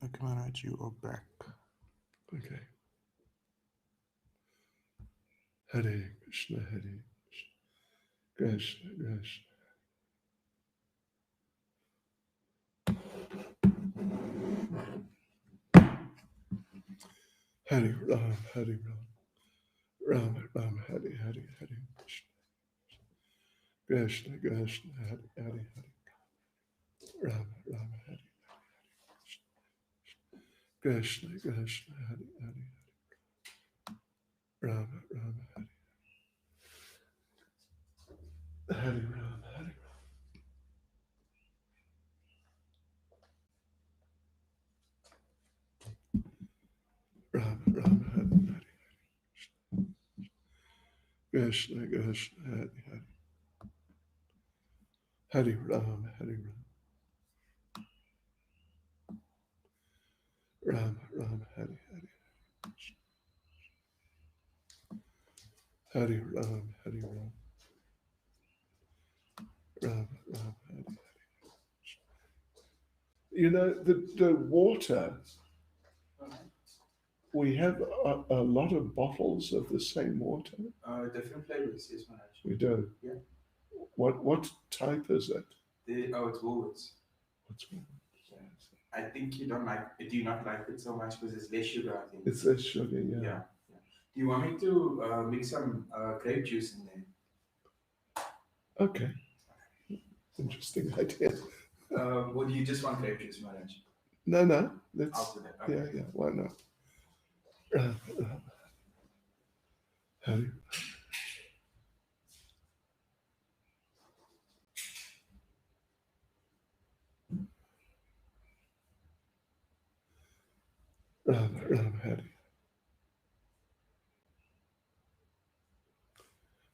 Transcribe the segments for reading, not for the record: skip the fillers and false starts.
Okay, Maharaj, you are back. Okay. Hare Krishna, Hare Krishna, Krishna. Hare Ram, Hare Ram, Ram Ram, Hare Hare, Hare Krishna, Krishna, Hare Hare, Hare Ram Ram, Hare Krishna, Krishna, Hare Hare, Ram Ram, Hare Hare Ram, Hare Ram, Ram Hare Hare, Krishna, Krishna, Hare Hare, Hare Ram, Hare Ram, Ram Hare Hare, Hare Ram, Hare Ram, Ram Hare. You know, the water, we have a lot of bottles of the same water. Different flavors, yes, Maharaj. We do. Yeah. What type is it? It's Woolworths. What's one? I think you don't like. Do you not like it so much because it's less sugar? I think. It's less sugar, yeah. Yeah. Yeah. Do you want me to mix some grape juice in there? Okay. Interesting idea. Or do you just want grape juice, Maharaj? No, let's. After that. Okay. Yeah, why not? Ram, Ram, Hare, Ram, Ram, Hare,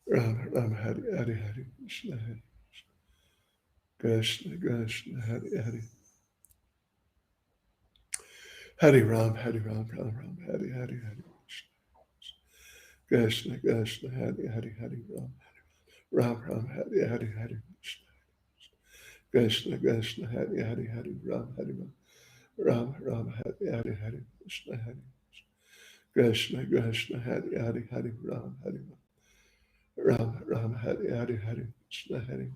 Ram, Ram, Hare, Hare, Hare, Krishna, Hare, Krishna, Krishna, Hare, Hare, Hare Ram, Hare Ram, Ram, Ram, Hare, Hare, Hare, Krishna, Krishna, Hare, Hare, Hare, Ram, Ram, Ram, Hare, Hare, Hare, Krishna, Krishna, Hare, Hare, Hare, Ram, Hare Ram, Ram, Ram, Hare, Hare, Hare, Krishna, Hare, Krishna, Krishna, Hare, Hare, Hare, Ram, Hare Ram, Ram, Ram, Hare, Hare, Hare, Krishna, Hare,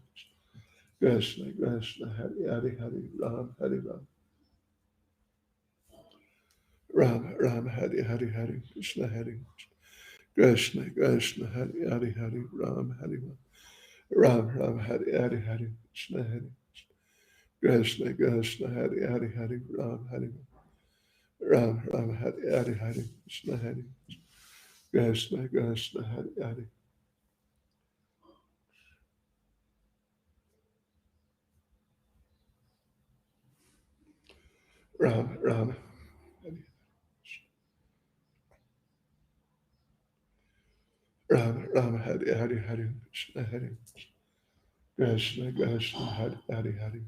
Krishna, Krishna, Hare, Hare, Hare, Ram, Hare Ram, Ram, Ram, Hare, Hare, Hare, Krishna, Hare, Krishna, Krishna, Hare, Hare, Hare, Ram, Hare Ram, Ram, Ram, Hare, Hare, Hare, Krishna, Hare, Krishna, Krishna, Hare, Hare, Hare, Ram, Hare Ram, Ram, Hare, Hare, Hare, Krishna, Hare, Krishna, Krishna, Hare, Hare, Ram, Ram, Ram, Ram, Hare, Hare, Hare, Krishna, Hare, Krishna, Krishna, Hare, Hare, Hare,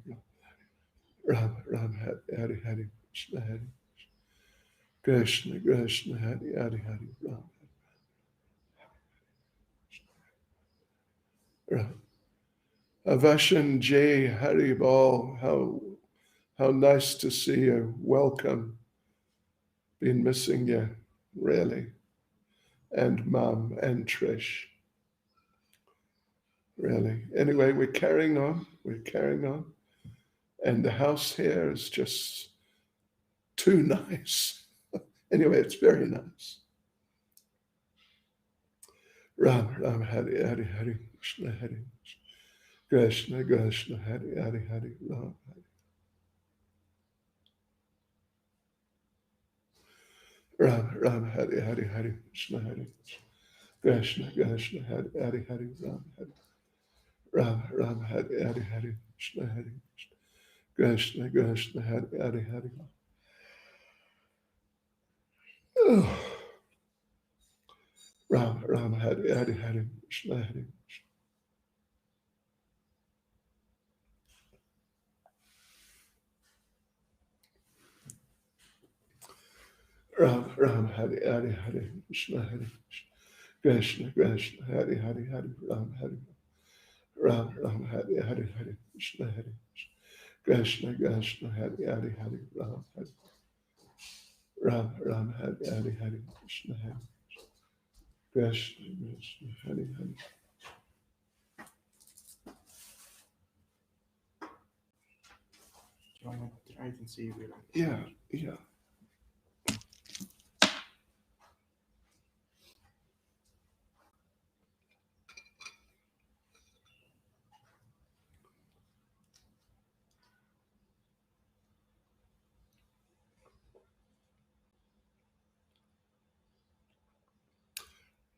Ram, Ram, Hare, Hare, Hare, Krishna, Hare, Krishna, Krishna, Hare, Hare, Hare, Ram, Ram. Avashan J. Haribal, how nice to see you. Welcome. Been missing you, really. And Mum and Trish, really. Anyway, we're carrying on. We're carrying on. And the house here is just too nice. Anyway, it's very nice. Ram, Ram, Hare, Hare, Hare, Krishna, Hare, Krishna, Krishna, Hare, Hare, Hare, Ram, Ram, Ram, Hare, Hare, Hare, Krishna, Hare, Krishna, Krishna, Hare, Hare, Hare, Ram, Hare, Ram, Ram, Hare, Hare, Hare, Krishna, Hare, Krishna, Krishna, Hare, Hare, Hare. Oh. Ram, Ram, Hare, Hare, Hare, Krishna, Hare, Ram, Ram, Hare, Hare, Hare, Krishna, Hare, Krishna, Krishna, Hare, Hare, Hare, Ram, Hare, Ram, Ram, Hare, Hare, Hare, Krishna, Hare, Krishna, Krishna, Hare, Hare, Hare, Ram, Hare, Ram Ram Hari Hari Hari Krishna Hari Krishna Krishna Hari Hari. Do you want to try it and see if you like it? Yeah, yeah.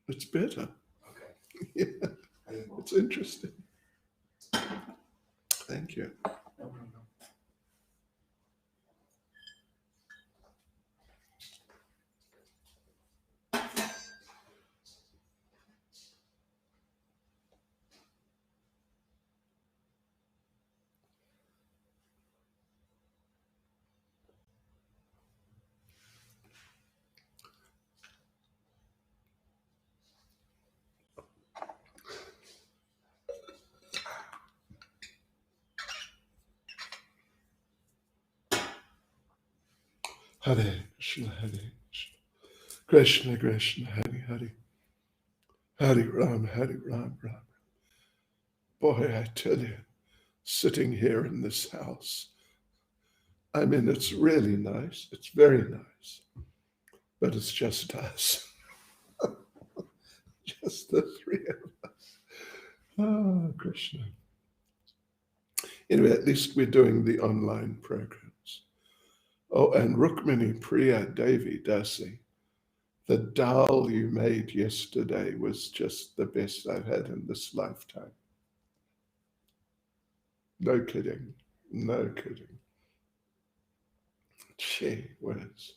It's better. Okay. Yeah, it's interesting. Thank you. No problem. Hare Krishna Hare Krishna Krishna Hare Hare Hare Ram Ram. Boy, I tell you, sitting here in this house, I mean, it's really nice. It's very nice, but it's just us, just the three of us. Ah, Krishna. Anyway, at least we're doing the online programs. Oh, and Rukmini Priya Devi Dasi, the dal you made yesterday was just the best I've had in this lifetime. No kidding. No kidding. Gee whiz.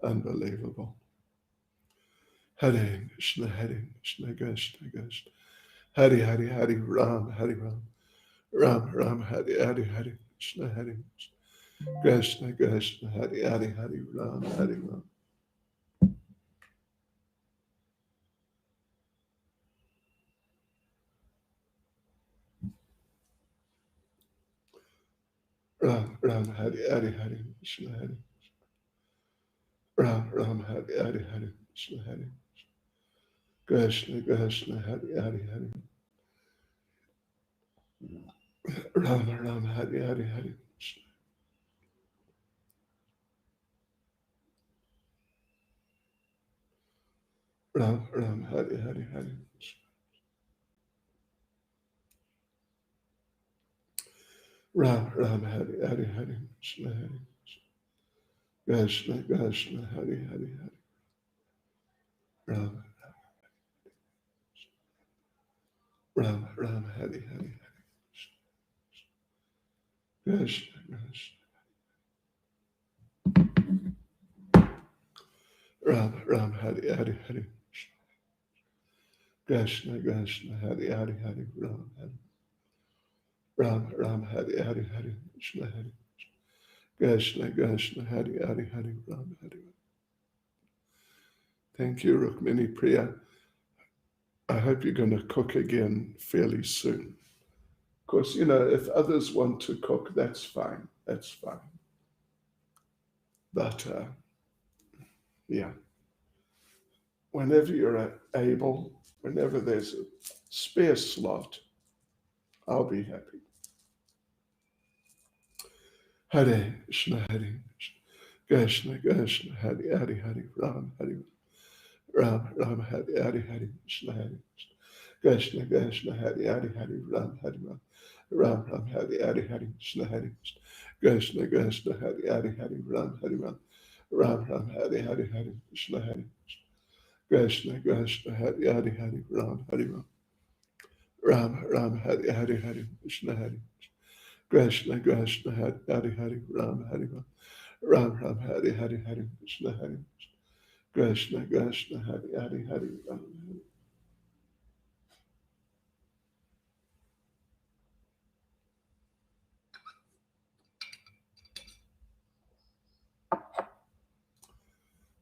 Unbelievable. Hare Krishna, Hare Krishna, Krishna Krishna. Hare Hare Hare Ram, Hare Ram. Ram Ram, Hare Hare Hare Krishna, Hare Krishna. Krishna Krishna, Hare Hare Hare Ram, Hare Ram. Ram Ram, Hare Hare Hare Krishna, Hare Ram Ram, Hare Hare Hare Krishna, Hare Krishna Krishna, Hare Hare Hare Ram Ram, Hare Hare Hare Krishna. Ram Ram, Hare Hare Hare Krishna. Ram Ram, Hare Hare Hare Krishna, Hare Krishna Krishna, Hare Hare Hare Ram Ram Ram, Hare Hare Hare Krishna Krishna. Ram Ram, Hare Hare Hare Krishna Krishna, Hare Hare Hare Ram Hare Ram Ram, Hare Hare Hare Krishna, Hare Krishna Krishna, Hare Hare Hare Ram Hare. Thank you, Rukmini Priya. I hope you're going to cook again fairly soon. Of course, you know, if others want to cook, that's fine. That's fine. But yeah, whenever you're able, whenever there's a spare slot, I'll be happy. Hare Krishna, Hare Krishna, Krishna, Hare Hare Hare Ram, Hare Ram, Ram, Hare Hare Hare Krishna, Hare Krishna, Krishna, Hare Hare Hare Ram, Hare Ram, Ram, Ram, Hare Hare Hare Krishna, Hare Krishna, Krishna, Hare Hare Hare Ram, Hare Ram, Ram, Ram, Hare Hare Hare Krishna, Hare Krishna, Krishna, Hare Hare Hare Ram, Hare Ram, Ram, Ram, Hare Hare Hare Krishna, Hare Krishna, Krishna, Hare Hare Hare Ram, Hare Ram, Ram, Ram, Hare Hare Hare Krishna, Hare Krishna, Krishna, Hare Hare Hare Ram,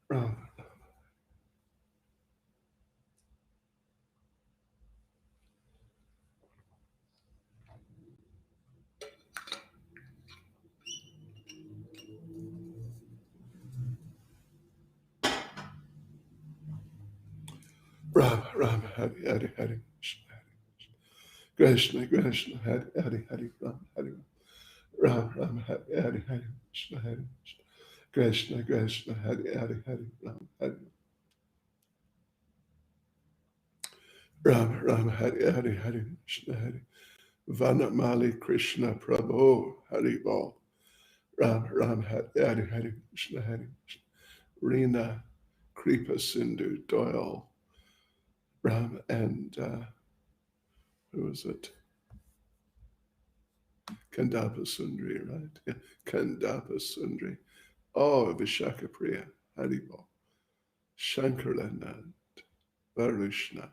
Ram. Ram Hari Hari Hari Krishna Krishna Hari Hari Hari Ram Hari Ram Ram Hari Hari Hari Krishna Hari Krishna Krishna Hari Hari Hari Ram Hari Ram Ram Hari Hari Hari Krishna Hari Vanamali Krishna Prabhu Hari Bol Ram Ram Hari Hari Hari Krishna Hari Reena Kripa Sindhu Doyle Ram and who was it? Kandapa Sundri, right? Yeah. Kandapa Sundri. Oh, Vishaka Priya, Haribo, Shankaranand, Varushna,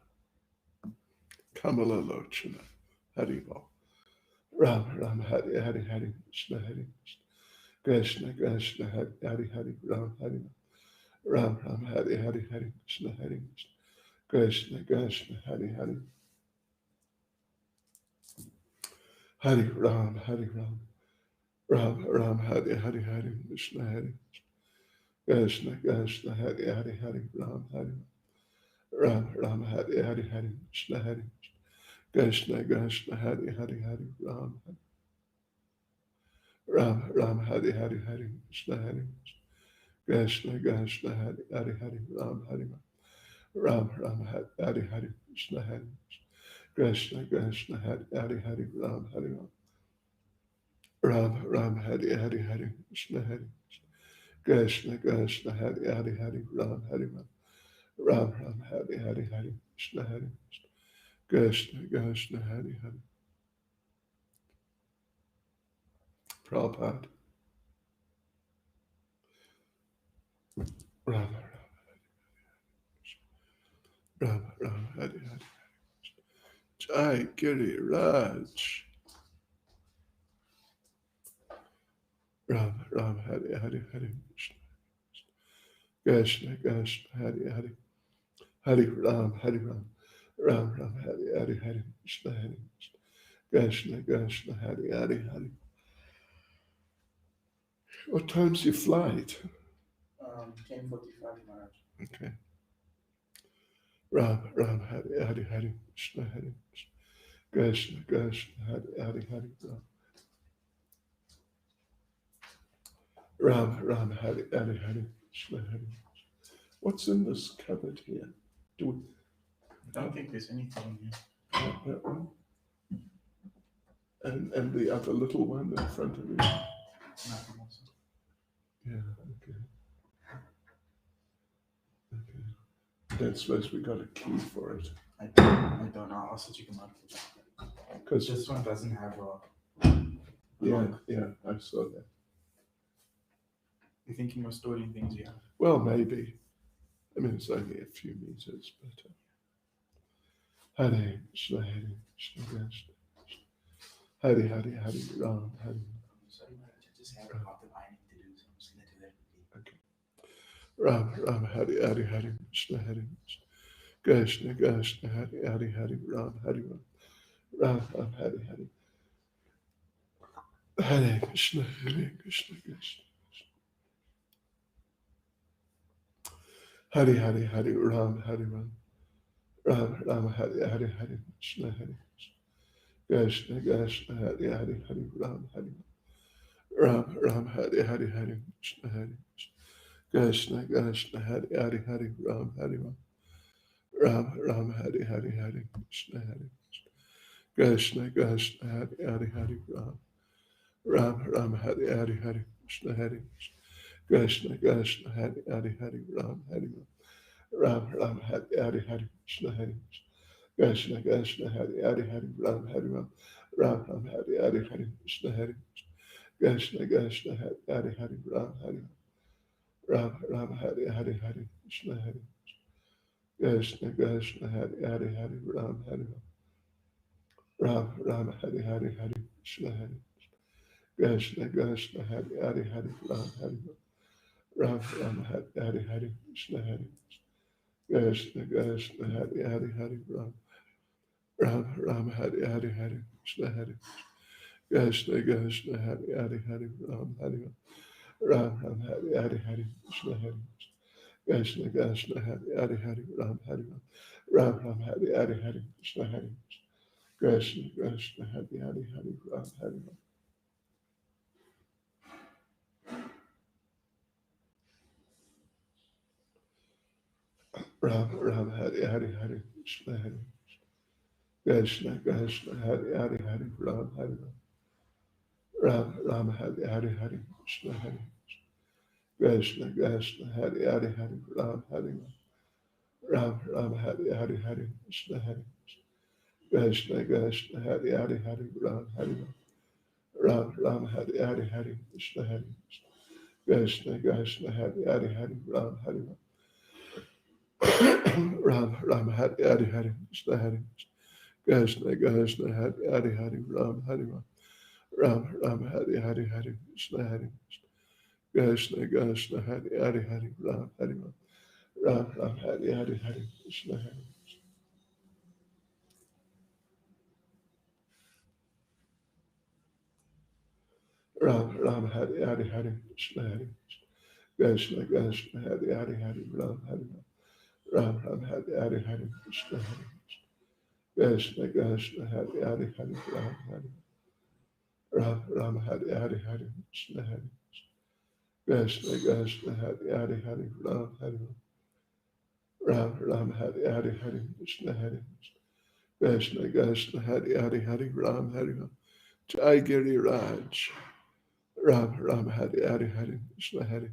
Kamala Lochana, Haribo, Ram Ram Hari Hari Hari Krishna Hari Krishna Krishna Hari Hari Hari Ram Hari Ram Ram Hari Hari Hari Krishna Hari Krishna Krishna Hari Hari Hari Ram Hari Ram Ram Ram Hari Hari Hari Krishna Hari Krishna Krishna Hari Hari Hari Ram Hari Ram Ram Hari Hari Hari Krishna Hari Krishna Krishna Hari Hari Hari Ram Ram Ram Hari Hari Hari Krishna Hari Krishna Krishna Hari Hari Hari Ram Hari Ram Ram Hari Hari Krishna Hari Krishna Krishna Hari Hari Hari Ram Hari Ram Ram Hari Hari Hari Krishna Hari Krishna Krishna Hari Hari Hari Ram Hari Ram Ram Hari Hari Hari Krishna Hari Krishna Krishna Hari Hari Prabhupada Ram Ram Ram Hari Hari Jai Giri Raj Ram Ram Hari Hari Hari Krishna Krishna Hari Hari Hari Ram Hari Ram Ram Ram Hari Hari Hari Krishna Hari Krishna Krishna Hari Hari Hari. What time's your flight? 10:45 Maharaj. Okay. Ram Ram Hari Hari Hari Krishna Hari Krishna Krishna Hari Hari Hari Ram Ram Hari Hari Hari Krishna Hari. What's in this cupboard here? Do we I don't think there's anything in here. that one? And the other little one in front of you? Nothing else. Yeah, okay. Okay. Don't suppose we got a key for it. I don't know. I'll also check them out. Because This one doesn't have a yeah, I saw that. You're thinking of storing things here? Well, maybe. I mean, it's only a few meters, but Hare Krishna, Hare Krishna, Krishna, Hare Hare Hare Ram, Hare. Sorry, Maharaj, I just have a lot of ironing to do, so I'm just going to do that quickly. Okay. Ram, Ram, Hare Hare Hare Krishna, Hare Krishna, Krishna, Hare Hare Hare Ram, Hare Ram, Ram, Ram, Hare Hare. Hare Krishna, Hare Krishna, Krishna. Hare Hare Hare Ram, Hare Ram, Ram, Ram, Hare Hare Hare Krishna, Hare Krishna, Krishna, Hare Hare Hare Ram, Hare Ram, Ram, Hare Hare Hare Krishna, Hare Krishna, Krishna, Hare Hare Hare Ram, Hare Ram, Ram, Hare Hare Hare Krishna, Hare Krishna, Krishna, Hare Hare Hare Ram, Ram, Hare Hare Hare Krishna, Hare Krishna, Krishna, Hare Hare Hare Ram, Hare Ram, Ram, Hare Hare Hare Krishna, Hare Krishna, Krishna, Hare Hare Hare Ram, Hare Ram, Ram, Hare Hare Hare Krishna, Hare Krishna, Krishna, Hare Hare Hare Ram, Hare Ram, Ram, Hare Hare Hare Krishna, Hare Krishna, Krishna, Hare Hare Hare Ram, Hare Ram, Ram, Hare Hare Hare Krishna, Hare Krishna, Krishna, Hare Hare Hare Ram, Hare Ram, Ram, Hare Hare Hare Krishna, Hare Krishna, Krishna, Hare Hare Hare Ram, Ram, Hare Hare Hare Krishna, Hare Krishna, Krishna, Hare Hare Hare Ram, Hare Ram, Hare Hare Hare Krishna, Hare Krishna, Krishna, Hare Hare Hare Ram, Hare Ram Ram Hari Hari Hari Krishna Hari Krishna Krishna Hari Hari Hari Ram Hari Ram Ram Hari Hari Hari Krishna Hari Krishna Krishna Hari Hari Hari Ram Hari Ram Ram Hari Hari Hari Krishna Hari Krishna Krishna Hari Hari Hari Ram Hari Ram Ram Hari Hari Hari Krishna Hari Krishna Krishna Hari Hari Hari Ram Hari Ram Ram Hari Hari Hari Krishna Hari Krishna Krishna Hari Hari Hari Ram Hari Ram Ram Hari Hari Hari Krishna Hari Krishna Krishna Hari Hari Hari Ram Hari Ram Ram Hari Hari Hari Krishna Hari Krishna Krishna Hari Hari Hari Ram Hari Ram Ram Hari Hari Hari Krishna Hari Ram Ram Hari Hari Hari Krishna Hari Krishna Krishna Hari Hari Hari Ram Hari Ram Ram Hari Hari Hari Krishna Hari Krishna Krishna Hari Hari Hari Ram Hari Ram Ram Hari Hari Hari Krishna Hari Krishna Krishna Hari Hari Hari Ram Hari Ram Ram Hari Hari Hari Krishna Hari Krishna Krishna Hari Hari Hari Ram Hari Jai Giri Raj Ram Ram Hari Hari Hari Krishna Hari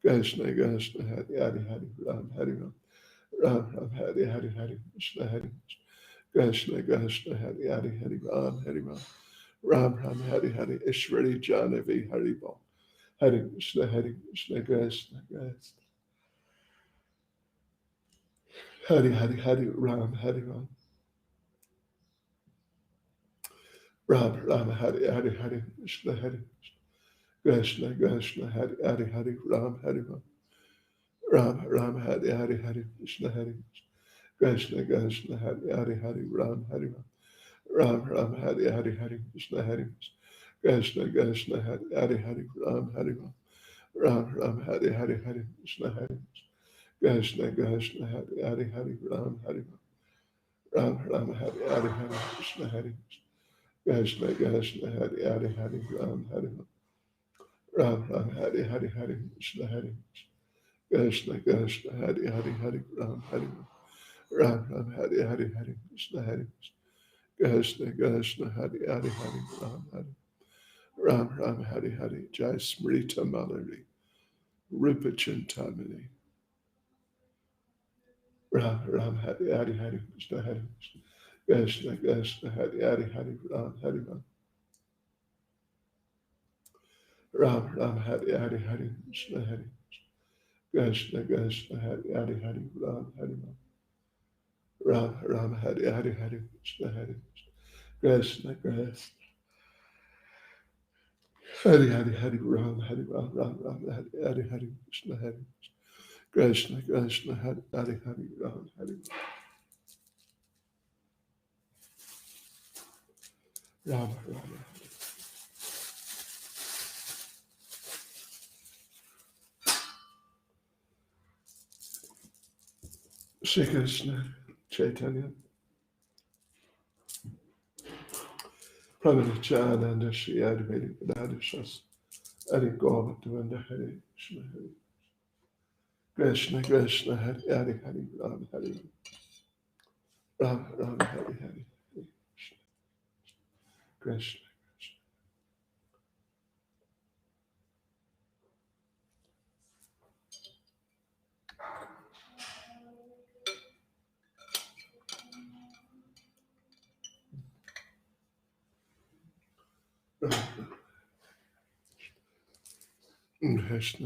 Krishna Krishna Hari Hari Hari Ram Hari Ram Ram Hari Hari Hari Krishna Hari Krishna Krishna Hari Hari Hari Ram Hari Ram Ram Hari Hari Ishwari Janavi Hari Bol Hari Krishna Krishna Krishna Hari Hari Hari Ram Hari Ram Ram Hari Hari Hari Krishna Krishna Krishna Hari Hari Hari Ram Hari Ram Ram Hari Hari Hari Krishna Krishna Krishna Hari Hari Hari Ram Hari Ram Ram Hari Hari Hari Krishna Krishna Krishna Hari Hari Hari Ram Hari Ram Ram Hari Hari Hari Krishna Krishna Krishna Hari Hari Hari Ram Hari Ram Ram Hari Hari Hari Krishna Krishna Krishna Hari Hari Hari Ram Hari Ram Ram Hari Hari Hari Krishna Krishna Krishna Hari Hari Hari Ram Hari Ram Ram Hari Hari Hari Krishna Krishna Krishna Hari Hari Hari Ram Hari Ram Ram Hari Hari Jai Smrita Malari Rupa Chintamani Ram Ram Hari Hari Hari Krishna Krishna Krishna Hari Hari Hari Ram Hari Ram Ram Hari Hari Hari Krishna Krishna Krishna Hari Hari Hari Ram Hari Ram Ram Hari Hari Hari Krishna Krishna Krishna Hari Hari Hari Ram Hari Ram Ram Ram Hari Hari Hari Krishna Krishna Krishna Hari Hari Hari Ram Hari Ram Ram Shri Krishna Chaitanya Pramanachananda Shri Advaita Vedanta Shas Hari Govardhana Hari Krishna Krishna Hari Hari Hari Ram Hari Ram Ram Hari Hari Krishna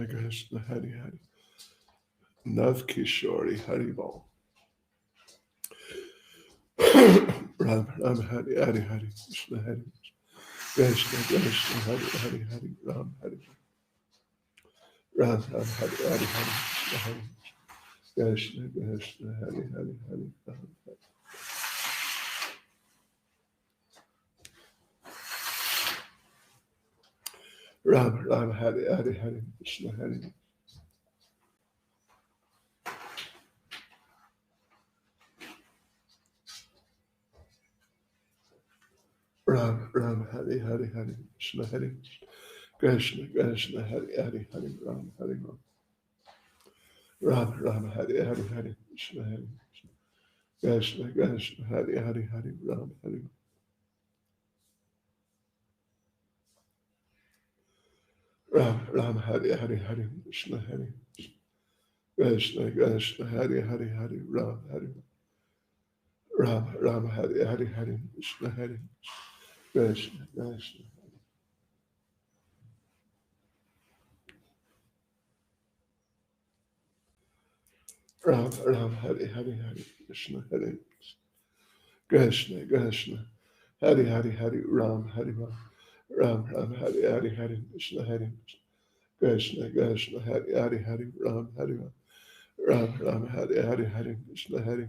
Krishna Krishna Hari Hari Nav Kishori Hari Bol Ram Ram Hari Hari Hari Krishna Krishna Krishna Hari Hari Hari Ram Hari Ram Ram Hari Hari Hari Krishna Krishna Hari Hari Hari Ram Ram Hari Hari Hari Krishna Ram Ram Hari Hari Hari Krishna Hari Krishna Krishna Hari Hari Hari Ram Hari Ram Ram Ram Hari Hari Hari Krishna Hari Krishna Krishna Hari Hari Hari Ram Hari Ram Ram Hari Hari Hari Krishna Hari Krishna Krishna Hari Hari Hari Ram Hari Ram Ram Hari Hari Hari Krishna Hari Krishna Krishna Ram Ram Hari Hari Hari Krishna Hari Krishna Krishna Hari Hari Hari Ram Hari Ram Ram Ram Hari Hari Hari Krishna Hari Krishna Krishna Hari Hari Hari Ram Hari Ram Ram Ram Hari Hari Hari Krishna Hari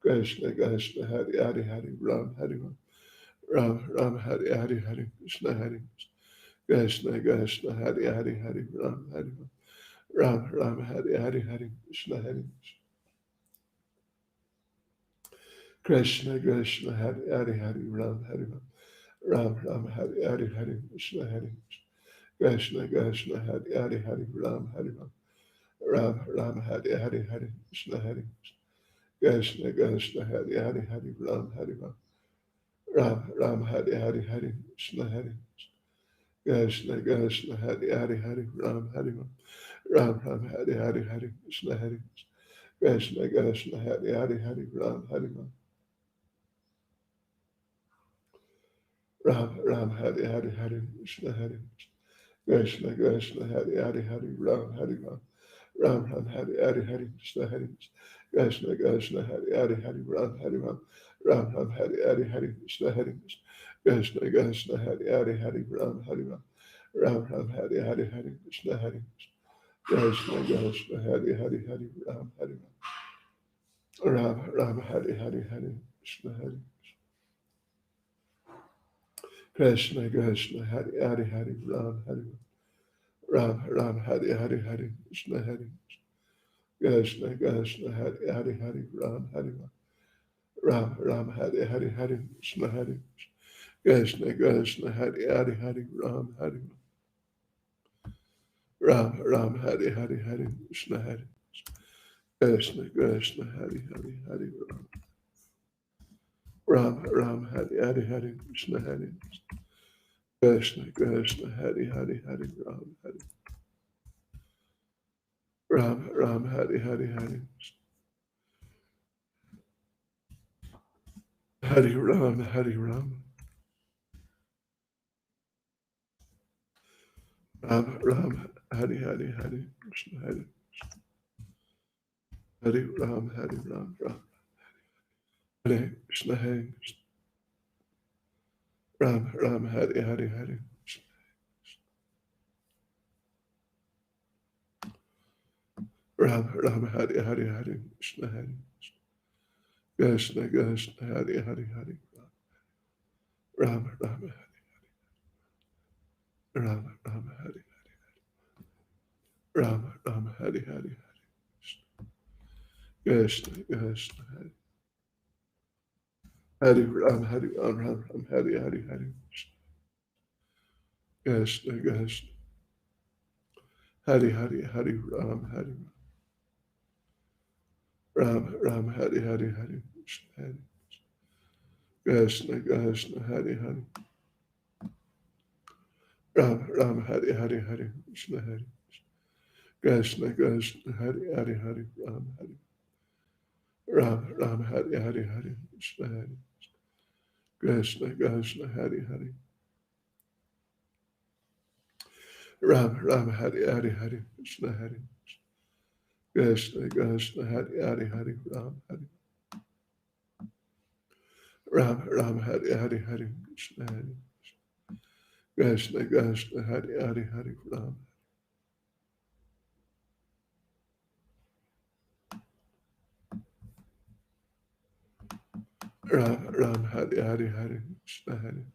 Krishna Krishna Hari Hari Hari Ram Hari Ram Ram Ram Hari Hari Hari Krishna Hari Krishna Krishna Hari Hari Hari Ram Hari Ram Ram Ram Hari Hari Hari Krishna Hari Krishna Krishna Hari Hari Hari Ram Hari Ram Ram Hari Hari Hari Krishna Hari Krishna Krishna Hari Hari Hari Ram Hari Ram Ram Hari Hari Hari Krishna Hari Krishna Krishna Hari Hari Hari Ram Hari Ram Ram Hari Hari Hari Krishna Hari Krishna Krishna Hari Hari Hari Ram Hari Ram Ram Hari Hari Hari Krishna Hari Krishna Krishna Hari Hari Hari Ram Hari Ram Ram Hari Hari Hari Krishna Hari Krishna Krishna Hari Hari Hari Ram Hari Ram Ram Hari Hari Hari Krishna Hari Krishna Krishna Hari Hari Hari Ram Hari Ram Ram Hari Hari Hari Krishna Hari Krishna Krishna Hari Hari Hari Ram Hari Ram Ram Hari Hari Hari Krishna Hari Krishna Krishna Hari Hari Hari Ram Hari Ram Ram Hari Hari Hari Krishna Hari Krishna Krishna Hari Hari Hari Ram Hari Ram Ram Hari Hari Hari Krishna Hari Krishna Krishna Hari Hari Hari Ram Hari Ram Ram Hari Hari Hari Krishna Hari Krishna Krishna Hari Hari Hari Ram Hari Ram Ram Hari Hari Hari Krishna Hari Krishna Krishna Hari Hari Hari Ram Ram Hari Hari Hari Krishna Hari Krishna Krishna Hari Hari Hari Ram Hari Ram Ram Hari Hari Hari Hari Ram Hari Ram Ram Ram Hari Hari Hari Krishna Hari Hari Ram Hari Ram Ram Hare Krishna Hari Ram Ram Hari Hari Hari Ram Ram Hari Hari Hari Krishna Hari Krishna Krishna Hari Hari Hari Ram Ram Ram Ram Hari Ram Ram Hari Hari Krishna Krishna Hari Hari Ram Hari Ram Ram Ram Hari Hari Hari Krishna Krishna Hari Hari Hari Ram Hari Ram Ram Hari Hari Hari Krishna Hari Krishna Krishna Hari Hari Ram Ram Hari Hari Hari Krishna Hari Krishna Krishna Hari Hari Hari Ram Hari Ram Ram Hari Hari Hari Krishna Hari Krishna Krishna Hari Hari Ram Ram Hari Hari Hari Krishna Hari Krishna Krishna Hari Hari Hari Ram Hari Ram Ram Hari Hari Hari Krishna Hari Krishna Krishna Hari Hari Hari Ram Ram Ram Hari Hari Hari Krishna Hari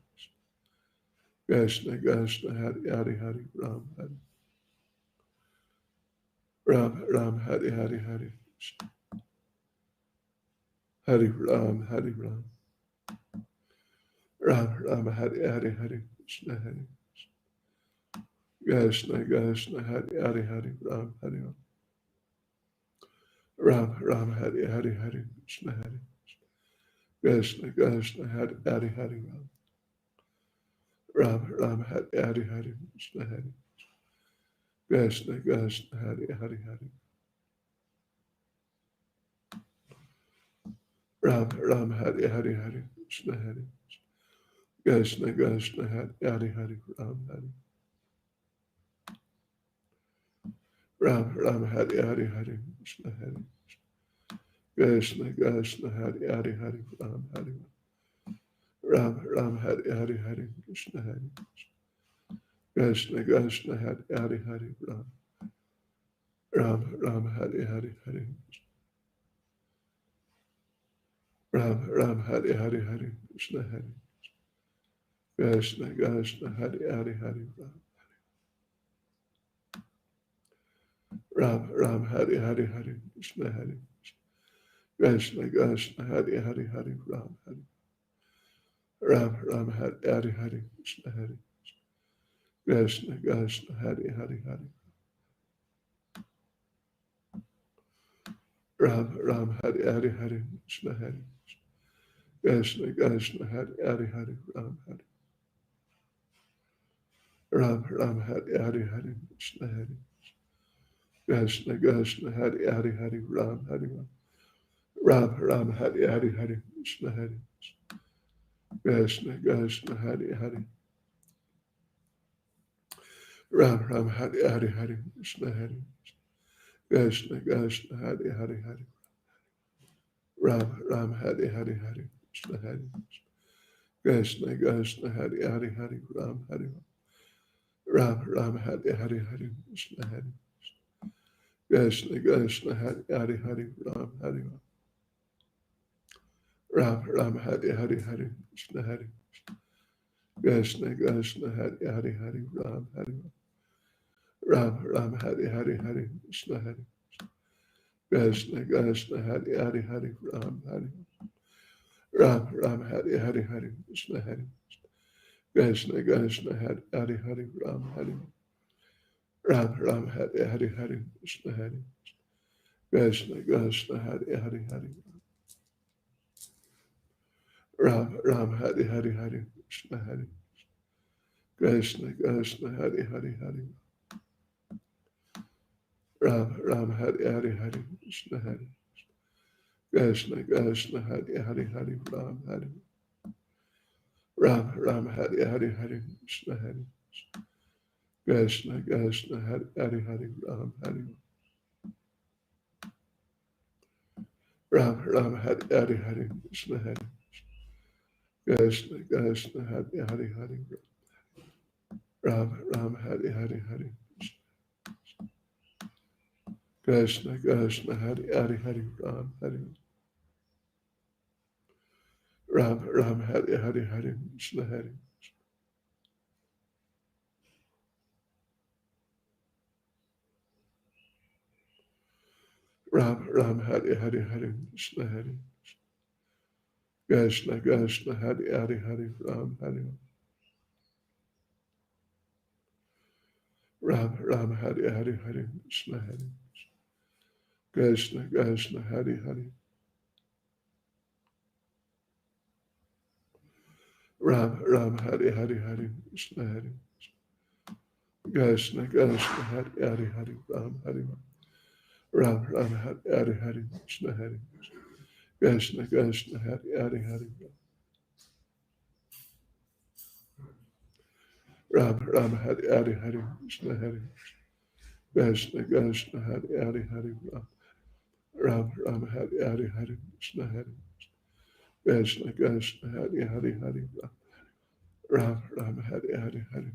Krishna Krishna Hari Hari Hari Ram Hari Ram Ram Hari Hari Hari Hari Ram Hari Ram Ram Ram Hari Hari Hari Krishna Hari Krishna Krishna Hari Hari Hari Ram Hari Ram Ram Hari Hari Hari Krishna Hari Krishna Krishna Hari Hari Hari Ram Ram Hari Hari Hari Krishna Hari Krishna Krishna Hari Hari Hari Ram Ram Hari Hari Hari Krishna Hari Krishna Krishna Hari Hari Hari Ram Hari Ram Ram Hari Hari Hari Krishna Hari Krishna Krishna Hari Hari Hari Ram Hari Ram Ram Hari Hari Hari Krishna Hari Krishna Krishna Hari Hari Hari Ram Ram Ram Hari Hari Hari Ram Ram Hari Hari Hari Krishna Hari Krishna Krishna Hari Hari Hari Ram Ram Hari Hari Hari Krishna Hari Krishna Krishna Hari Hari Hari Ram Hari Ram Ram Hari Hari Hari Krishna Hari Krishna Krishna Hari Hari Hari Ram Ram Hari Hari Hari Krishna Hari Krishna Krishna Hari Hari Hari Ram Hari Ram Ram Hari Hari Hari Krishna Hari Krishna Krishna Hari Hari Hari Ram Hari Ram Ram Hari Hari Hari Krishna Hari Krishna Krishna Hari Hari Ram Ram Hari Hari Hari Krishna Hari Krishna Krishna Hari Hari Hari Ram Ram Hari Hari Hari Krishna Hari Krishna Krishna Hari Hari Hari Ram Hari Ram Ram Hari Hari Hari Krishna Hari Krishna Krishna Hari Hari Hari Ram Hari Ram Ram Hari Hari Hari Krishna Hari Krishna Krishna Hari Hari Hari Ram Hari Ram Ram Hari Hari Hari Krishna Hari Krishna Krishna Hari Hari Hari Ram Hari Ram Ram Hari Hari Hari Krishna Hari Krishna Krishna Hari Hari Hari Ram Hari Ram Ram Hari Hari Hari Krishna Hari Krishna Krishna Hari Hari Hari Ram Ram Hari Hari Hari Krishna Hari Krishna Krishna Hari Hari Hari Ram Ram Hari Hari Hari Krishna Hari Krishna Krishna Hari Hari Hari Ram Hari Ram Ram Hari Hari Hari Krishna Hari Krishna Krishna Hari Hari Hari Ram Hari Ram Ram Hari Hari Hari Krishna Hari Krishna Krishna Hari Hari Hari Ram Ram Hari Hari Hari Krishna Krishna Hari Hari Hari Ram Hari Ram Ram Hari Hari Hari Krishna Hari Ram Ram Hari Hari Hari Krishna Hari Krishna Krishna Hari Hari Hari Ram Hari Ram Ram Hari Hari Hari Krishna Hari Krishna Krishna Hari Hari Ram Ram Hari Hari Hari Krishna Hari Krishna Krishna Hari Hari Hari Ram Hari Ram Ram Hari Hari Hari Krishna Hari Krishna Krishna Hari Hari Hari Ram Ram Hari Hari Hari Krishna Hari Krishna Krishna Hari Hari Hari Ram Ram Hari Hari Hari Krishna Hari Krishna Krishna Hari Hari Hari Ram Ram Hari Hari Hari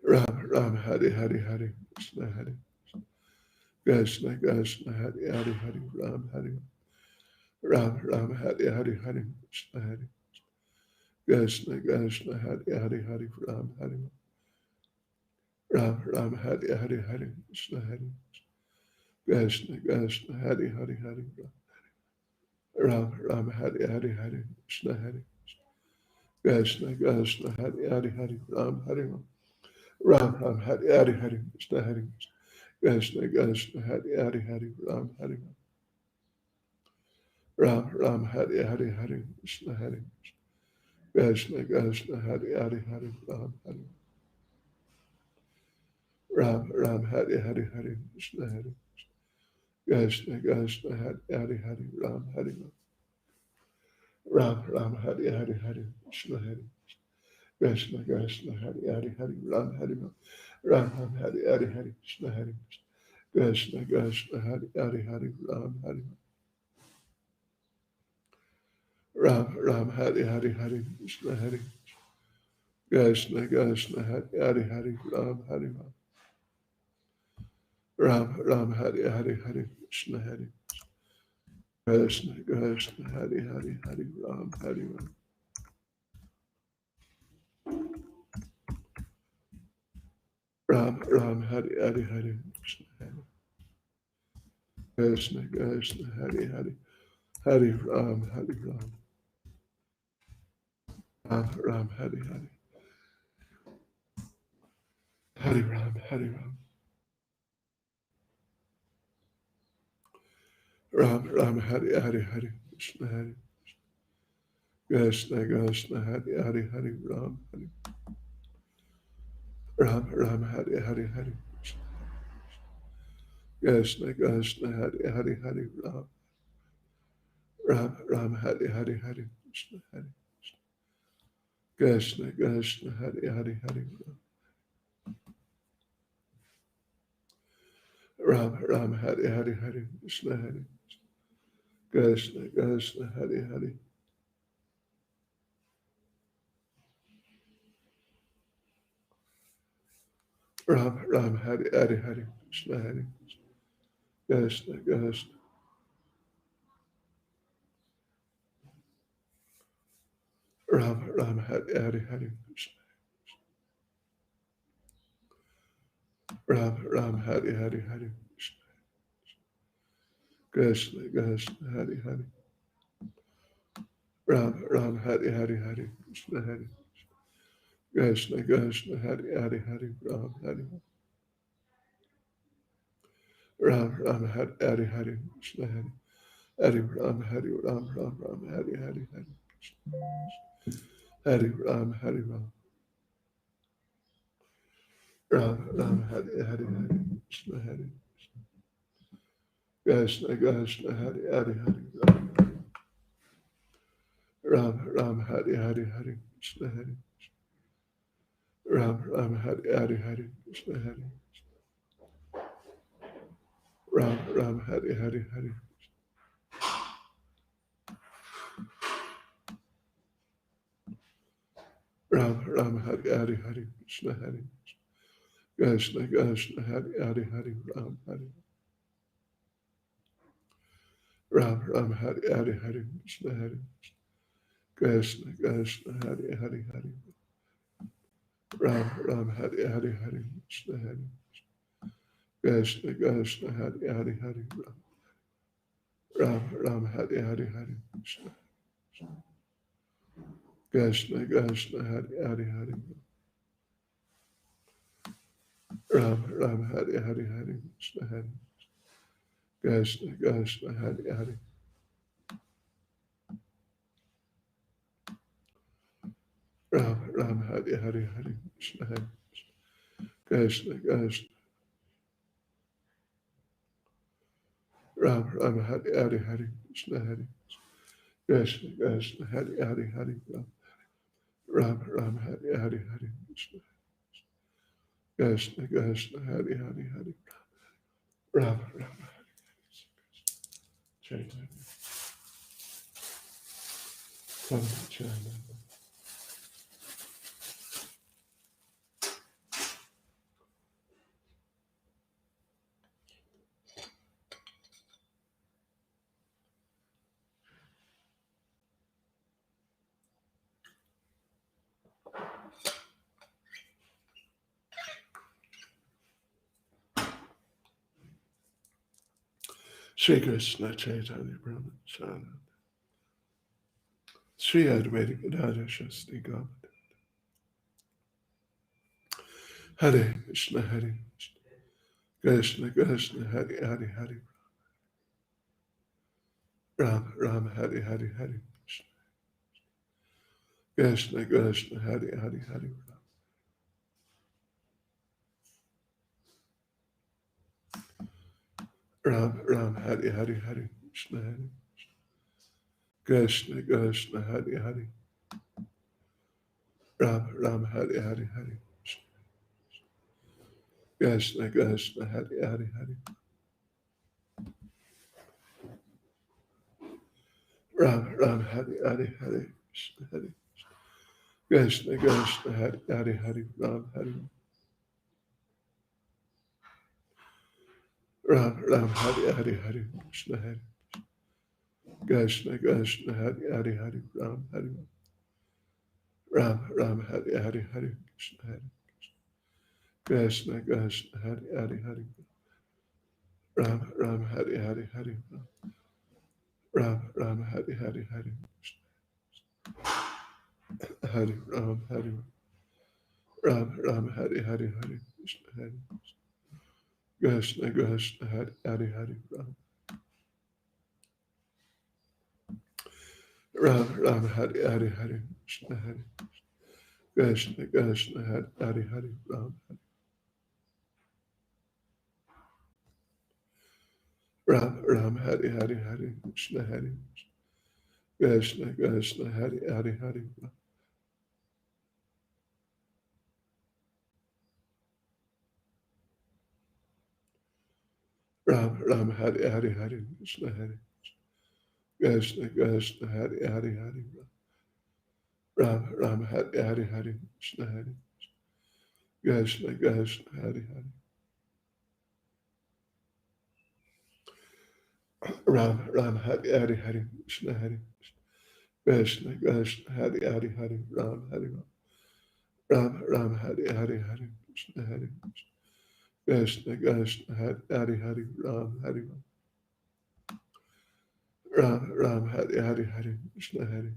Ram Ram Hari Hari Hari Krishna Hari Krishna Krishna Hari Hari Hari Ram Hari Ram Ram Hari Hari Hari Krishna Hari Krishna Krishna Hari Hari Hari Ram Hari Ram Ram Hari Hari Hari Krishna Hari Krishna Krishna Hari Hari Hari Ram Ram Hari Hari Hari Krishna Hari Krishna Krishna Hari Hari Hari Ram Hari Ram Ram Ram Hari Hari Hari Krishna Hari Krishna Krishna Hari Hari Hari Ram Hari Ram Ram Hari Hari Hari Krishna Hari Krishna Krishna Hari Hari Hari Ram Hari Ram Ram Hari Hari Hari Krishna Hari Krishna Krishna Hari Hari Hari Ram Hari Ram Ram Hari Hari Hari Krishna Hari Krishna Krishna Hari Hari Hari Ram Hari Ram Ram Hari Hari Hari Krishna Hari Krishna Krishna Hari Hari Hari Ram Hari Ram Ram Hari Hari Hari Krishna Hari Krishna Krishna Hari Hari Hari Ram Hari Ram Ram Hari Hari Hari Krishna Hari Krishna Krishna Hari Hari Hari Ram Hari Ram Ram Hari Hari Hari Krishna Hari Krishna Krishna Hari Hari Hari Ram Hari Ram Ram Hari Hari Hari Ram Hari Ram Ram Hari Hari Hari Krishna Hari Krishna Krishna Hari Hari Hari Ram Hari Ram Ram Hari Hari Hari Krishna Krishna Hari Hari Hari Ram Ram Ram Hari Hari Hari Krishna Hari Krishna Krishna Hari Hari Hari Ram Ram Hari Hari Hari Krishna Hari Krishna Krishna Hari Hari Ram Ram Hari Hari Hari Krishna Hari Krishna Krishna Ram Ram Hari Hari Hari Krishna Ram Ram Hari Hari Hari Krishna Krishna Hari Hari Ram Ram Hari Hari Hari Krishna Hari Krishna Krishna Hari Hari Hari Ram Hari Ram Ram Hari Hari Hari Krishna Hari Hari Ram Hari Ram Ram Ram Hari Hari Hari Hari Ram Hari Ram Ram Ram Hari Hari Hari Krishna Hari Krishna Krishna Hari Hari Hari Ram Ram Hari Hari Hari Krishna Hari Ram Ram Hari Hari Hari Krishna Hari Ram Ram Hari Hari Hari Ram Ram Hari Hari Hari Krishna Hari Krishna Krishna Hari Hari Hari Ram Hari Ram Ram Hari Hari Hari Krishna Hari Krishna Krishna Hari Hari Hari Ram Ram Hari Hari Hari Krishna Hari Krishna Krishna Hari Hari Hari Ram Ram Hari Hari Hari Krishna Krishna Krishna Hari Hari Hari Ram Ram Hari Hari Hari Krishna Hari Krishna Krishna Hari Hari Ram Ram Hari Hari Hari Krishna Hari Krishna Krishna Ram Ram Hari Hari Hari Krishna Hari Krishna Krishna Hari Hari Hari Ram Ram Hari Hari Hari Krishna Krishna Krishna Hari Hari Hari Ram Ram Chaitanya Chaitanya Shri Krishna Chaitanya Brahma Nityananda Sri Advaita Gadada Shasti Gam. Hare Krishna, Hare Krishna, Krishna, Hare Hare Hare. Ram, Ram, Hare Hare Hare. Krishna, Krishna, Hare Hare Hare. Ram, Ram, Hare Hare Hare. Krishna, Hare. Krishna, Krishna, Hare Hare. Ram, Ram, Hare Hare Hare. Krishna, Krishna, Hare Hare Hare. Ram, Ram, Hare Hare Hare. Krishna, Hare. Krishna, Krishna, Hare Hare Hare. Ram, Hare. Ram, Ram, Hare Hare Hare. Krishna, Hare. Krishna, Krishna, Hare Hare Hare. Ram, Hare. Ram, Ram, Hare Hare Hare. Krishna, Hare. Krishna, Krishna, Hare Hare Hare. Ram, Ram, Hare Hare Hare. Ram, Ram, Hare Hare Hare. Hare Ram, Hare Ram, Ram, Hare Hare Hare. Krishna, Hare. Krishna, Krishna, Hare Hare Hare. Ram, Ram, Hare Hare Hare. Krishna, Hare. Krishna, Krishna, Hare Hare Hare. Ram, Ram, Ram, Hare Hare Hare. Krishna, Hare. Krishna, Krishna, Hare Hare Hare. Ram, Ram, Hare Hare Hare. Krishna, Hare. Krishna, Krishna, Hare Hare Hare. Ram, Ram, Hare Hare Hare. Krishna, Hare. Krishna, Krishna, Hare Hare. Ram, Ram, Hare Hare Hare. Krishna, Hare. Krishna, Krishna, Hare Hare Hare. Ram, Hare Ram. Ram, Ram, Hare Hare Hare. Krishna, Hare. Krishna, Krishna, Hare Hare Hare. Ram, Hare Ram. Ram, Ram, Hare Hare Hare. Krishna, Hare.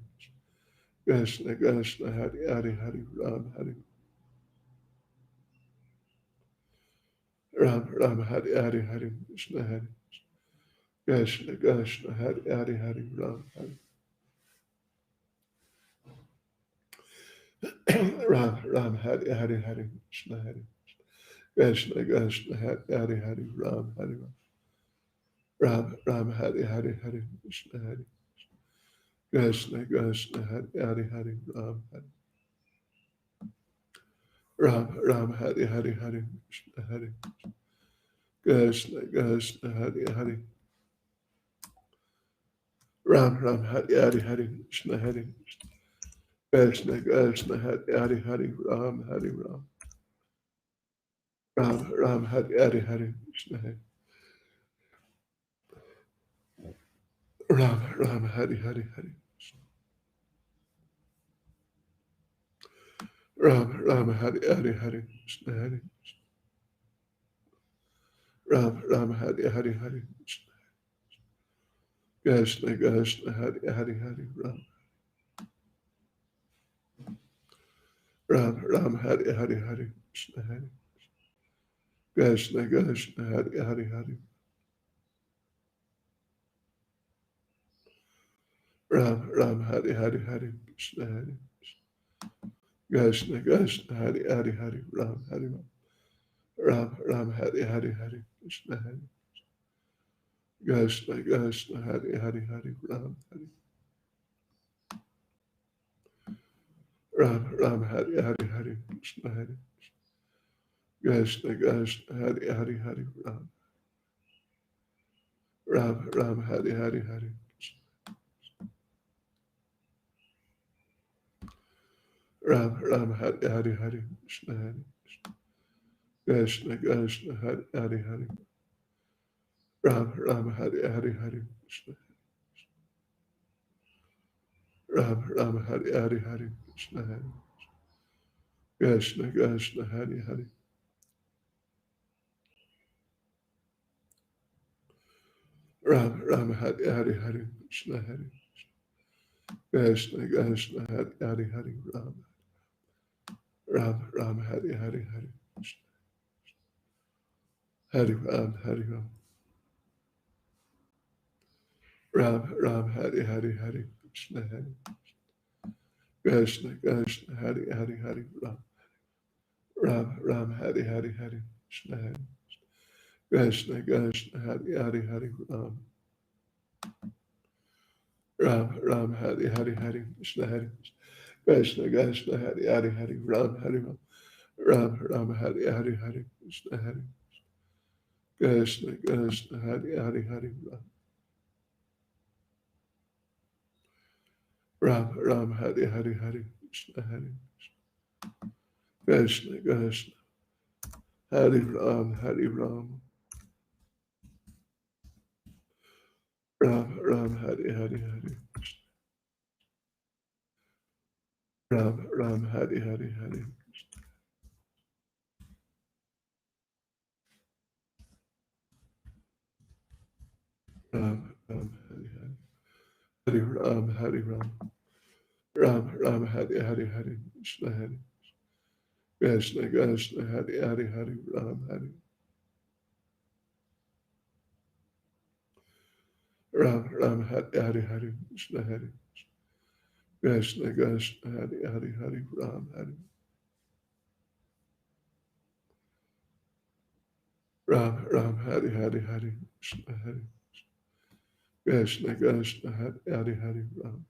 Krishna, Krishna, Hare Hare Hare. Ram, Hare Ram, Ram, Hare Hare Hare. Krishna, Hare. Krishna, Krishna, Hare Hare Hare. Ram, Hare Ram, Ram, Hare Hare Hare. Krishna, Hare. Krishna, Krishna, Hare Hare Hare. Ram, Hare Ram. Ram, Ram, Hare Hare Hare. Krishna, Hare. Krishna, Krishna, Hare Hare Hare. Ram, Hare Ram, Ram, Hare Hare Hare. Krishna, Hare. Krishna, Krishna, Hare Hare. Ram, Ram, Hare Hare Hare. Krishna, Hare. Krishna, Krishna, Hare Hare Hare. Ram, Hare Ram. Ram, Ram, Hare Hare Hare. Krishna, Hare. Ram, Ram, Hare Hare Hare. Ram, Ram, Hare Hare Hare. Krishna, Hare. Ram, Ram, Hare Hare Hare. Krishna, Krishna, Hare Hare Hare. Ram, Ram, Ram, Hare Hare Hare. Krishna, Hare. Krishna, Krishna, Hare Hare Hare. Ram, Ram, Hare Hare Hare. Krishna, Hare. Krishna, Krishna, Hare Hare Hare. Ram, Hare Ram. Ram, Ram, Hare Hare Hare. Krishna, Hare. Krishna, Krishna, Hare Hare Hare. Ram, Hare. Ram, Ram, Hare Hare Hare. Krishna, Hare. Krishna, Krishna, Hare Hare Hare. Ram, Ram, Ram, Hare Hare Hare. Ram, Ram, Hare Hare Hare. Krishna, Hare. Krishna, Krishna, Hare Hare Hare. Ram, Ram, Hare Hare Hare. Krishna, Ram, Ram, Hare Hare Hare. Krishna, Hare. Krishna, Krishna, Hare Hare. Ram, Ram, Hare Hare Hare. Krishna, Hare. Krishna Krishna Hari Hari Hari Ram Ram Ram Hari Hari Hari Hari Ram Hari Ram Ram Ram Hari Hari Hari Krishna Hari Krishna Krishna Hari Hari Hari Ram Ram Ram Hari Hari Hari Krishna Hari Krishna Krishna Hari Hari Hari Ram Ram Ram Hari Hari Hari Krishna Hari Krishna Krishna Hari Hari Hari Ram Hari Ram Ram Ram Hari Hari Hari Krishna Hari Krishna Krishna Hari Hari Hari Ram Ram Hari Hari Hari Krishna Hari Krishna Krishna Hari Ram Hari Ram Ram Ram Hari Hari Hari Ram Ram Hari Hari Hari Ram Ram Hari Hari Hari Ram Hari Ram Ram Ram Hari Hari Hari Krishna Hari Krishna Krishna Hari Hari Hari Ram Hari Ram Ram Hari Hari Hari Krishna Hari Krishna Krishna Hari Hari Hari Ram Hari Ram Ram Hari Hari Hari Krishna Hari Krishna Krishna Hari Hari Hari Ram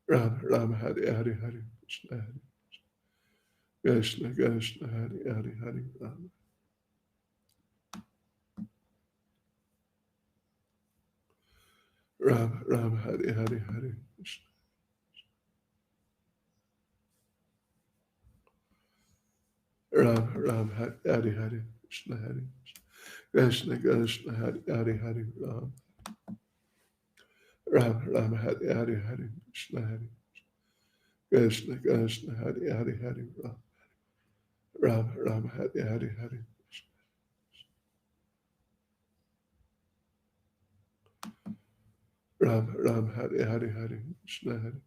Ram Ram Hari Hari Hari Krishna Hari Krishna Krishna Hari Hari Hari Ram Ram Ram Hari Hari Hari Krishna Ram Ram Hari Hari Krishna Hari Krishna Krishna Hari Hari Hari Ram Ram Ram Hari Hari Hari Krishna Hari Krishna Krishna Hari Hari Hari Ram Ram Ram Hari Hari Hari Ram Ram Hari Hari Hari Krishna Hari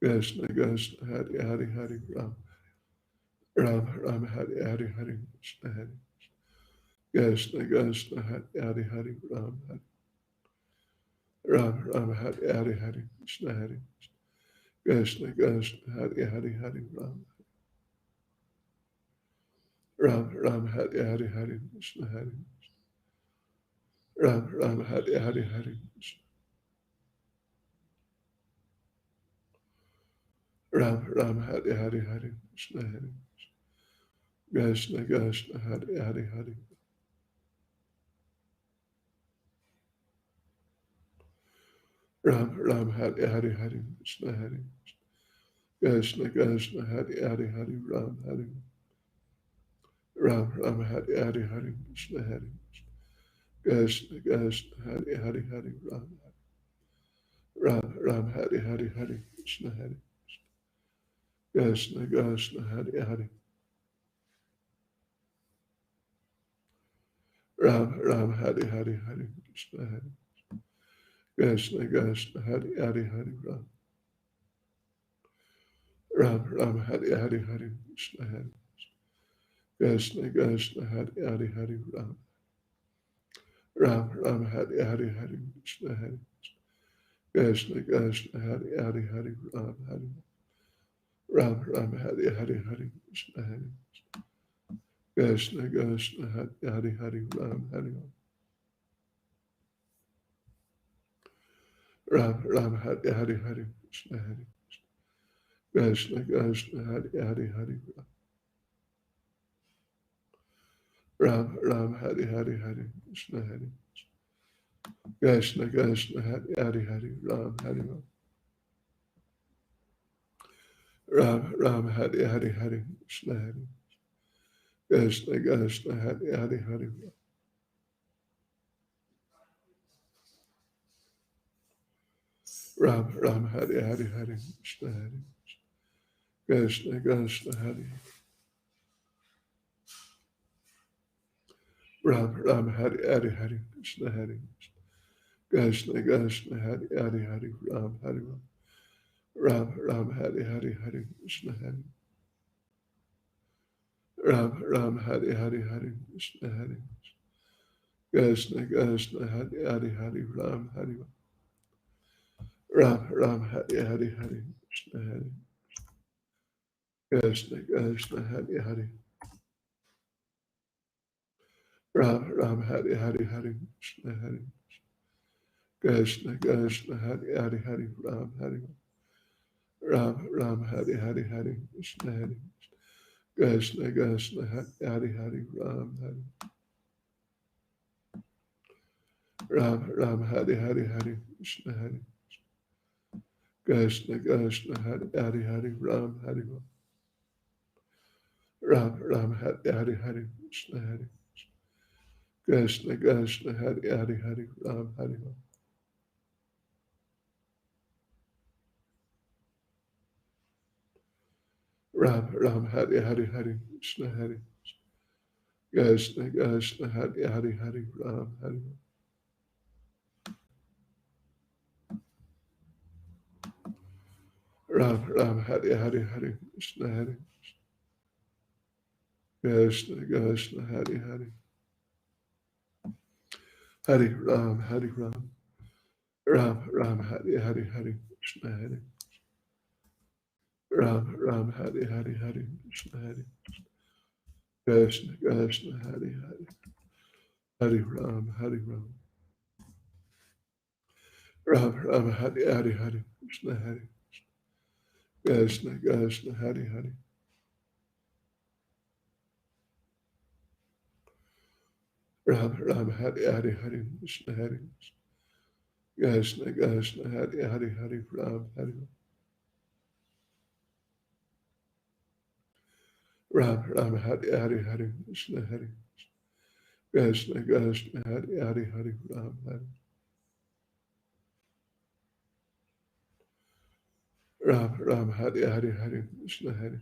Krishna Krishna Hari Hari Hari Ram Ram Ram Hari Hari Hari Krishna Hari Krishna Krishna Hari Hari Hari Ram Ram Ram Hari Hari Hari Krishna Hari Krishna Krishna Hari Hari Hari Ram Ram Ram Hari Hari Hari Krishna Hari Ram Ram Hari Hari Hari Ram Ram Hari Hari Hari Krishna Hari Krishna Krishna Hari Hari Hari Ram Ram Hari Hari Hari Krishna Hari Krishna Krishna Hari Hari Hari Ram Hari Ram Ram Hari Hari Hari Krishna Hari Krishna Krishna Hari Hari Hari Ram Ram Ram Hari Hari Hari Krishna Hari Krishna Krishna Hari Hari Ram Ram Hari Hari Hari Krishna Hari Krishna Krishna Hari Hari Hari Ram Ram Ram Hari Hari Hari Krishna Hari Krishna Krishna Hari Hari Hari Ram Ram Ram Hari Hari Hari Krishna Hari Krishna Krishna Hari Hari Hari Ram Hari Ram Ram Hari Hari Hari Krishna Hari Krishna Krishna Hari Hari Hari Ram Hari Ram Ram Hari Hari Hari Krishna Hari Krishna Krishna Hari Hari Hari Ram Ram Hari Hari Hari Krishna Hari Krishna Krishna Hari Hari Hari Ram Hari Ram Ram Hari Hari Hari Krishna Hari Krishna Krishna Hari Hari Hari Ram Ram Hari Hari Hari Krishna Hari Krishna Krishna Hari Ram Ram Hari Hari Hari Krishna Hari Krishna Krishna Hari Hari Hari Ram Hari Ram Ram Ram Hari Hari Hari Krishna Hari Ram Ram Hari Hari Hari Krishna Hari Krishna Krishna Hari Hari Hari Ram Hari Ram Ram Hari Hari Hari Krishna Hari Krishna Krishna Hari Hari Ram Ram Hari Hari Hari Krishna Hari Krishna Krishna Hari Hari Hari Ram Hari Ram Ram Hari Hari Hari Krishna Hari Krishna Krishna Hari Hari Ram Hari Ram Ram Hari Hari Hari Krishna Hari Krishna Krishna Hari Hari Hari Ram Hari Ram Ram Hari Hari Hari Krishna Hari Krishna Krishna Hari Hari Hari Ram Hari Ram Ram Hari Hari Hari Krishna Hari Krishna Krishna Hari Hari Hari Ram Hari Ram Ram Hari Hari Hari Krishna Hari Krishna Krishna Hari Hari Hari Ram Hari Ram Ram Ram Hari Hari Hari Krishna Hari Ram Ram Hari Hari Hari Krishna Hari Krishna Krishna Hari Hari Hari Ram Hari Ram Ram Ram Hari Hari Hari Krishna Hari Krishna Krishna Hari Hari Ram Ram Hari Hari Hari Krishna Hari Krishna Krishna Hari Hari Hari Ram Hari Ram Ram Hari Hari Hari Krishna Hari Krishna Krishna Hari Hari Hari Ram Hari Ram Ram Hari Hari Hari Krishna Hari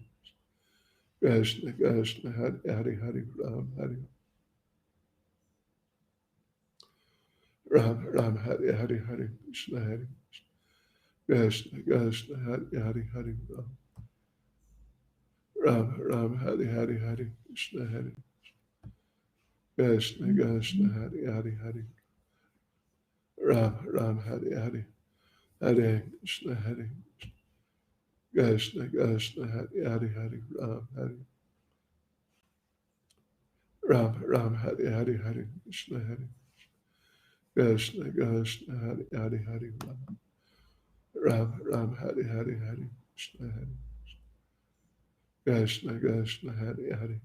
Krishna Krishna Hari Hari Hari Ram Hari Ram Ram Hari Hari Hari Krishna Hari Krishna Krishna Hari Hari Hari Ram Ram Hari Hari Hari Krishna Hari Krishna Krishna Hari Hari Hari Ram Ram Hari Hari Hare Krishna Hari Krishna Krishna Hari Hari Hari Ram Hari Ram Ram Hari Hari Hari Krishna Hari Krishna Krishna Hari Hari Hari Ram Ram Hari Hari Hari Krishna Hari Krishna Krishna Hari Hari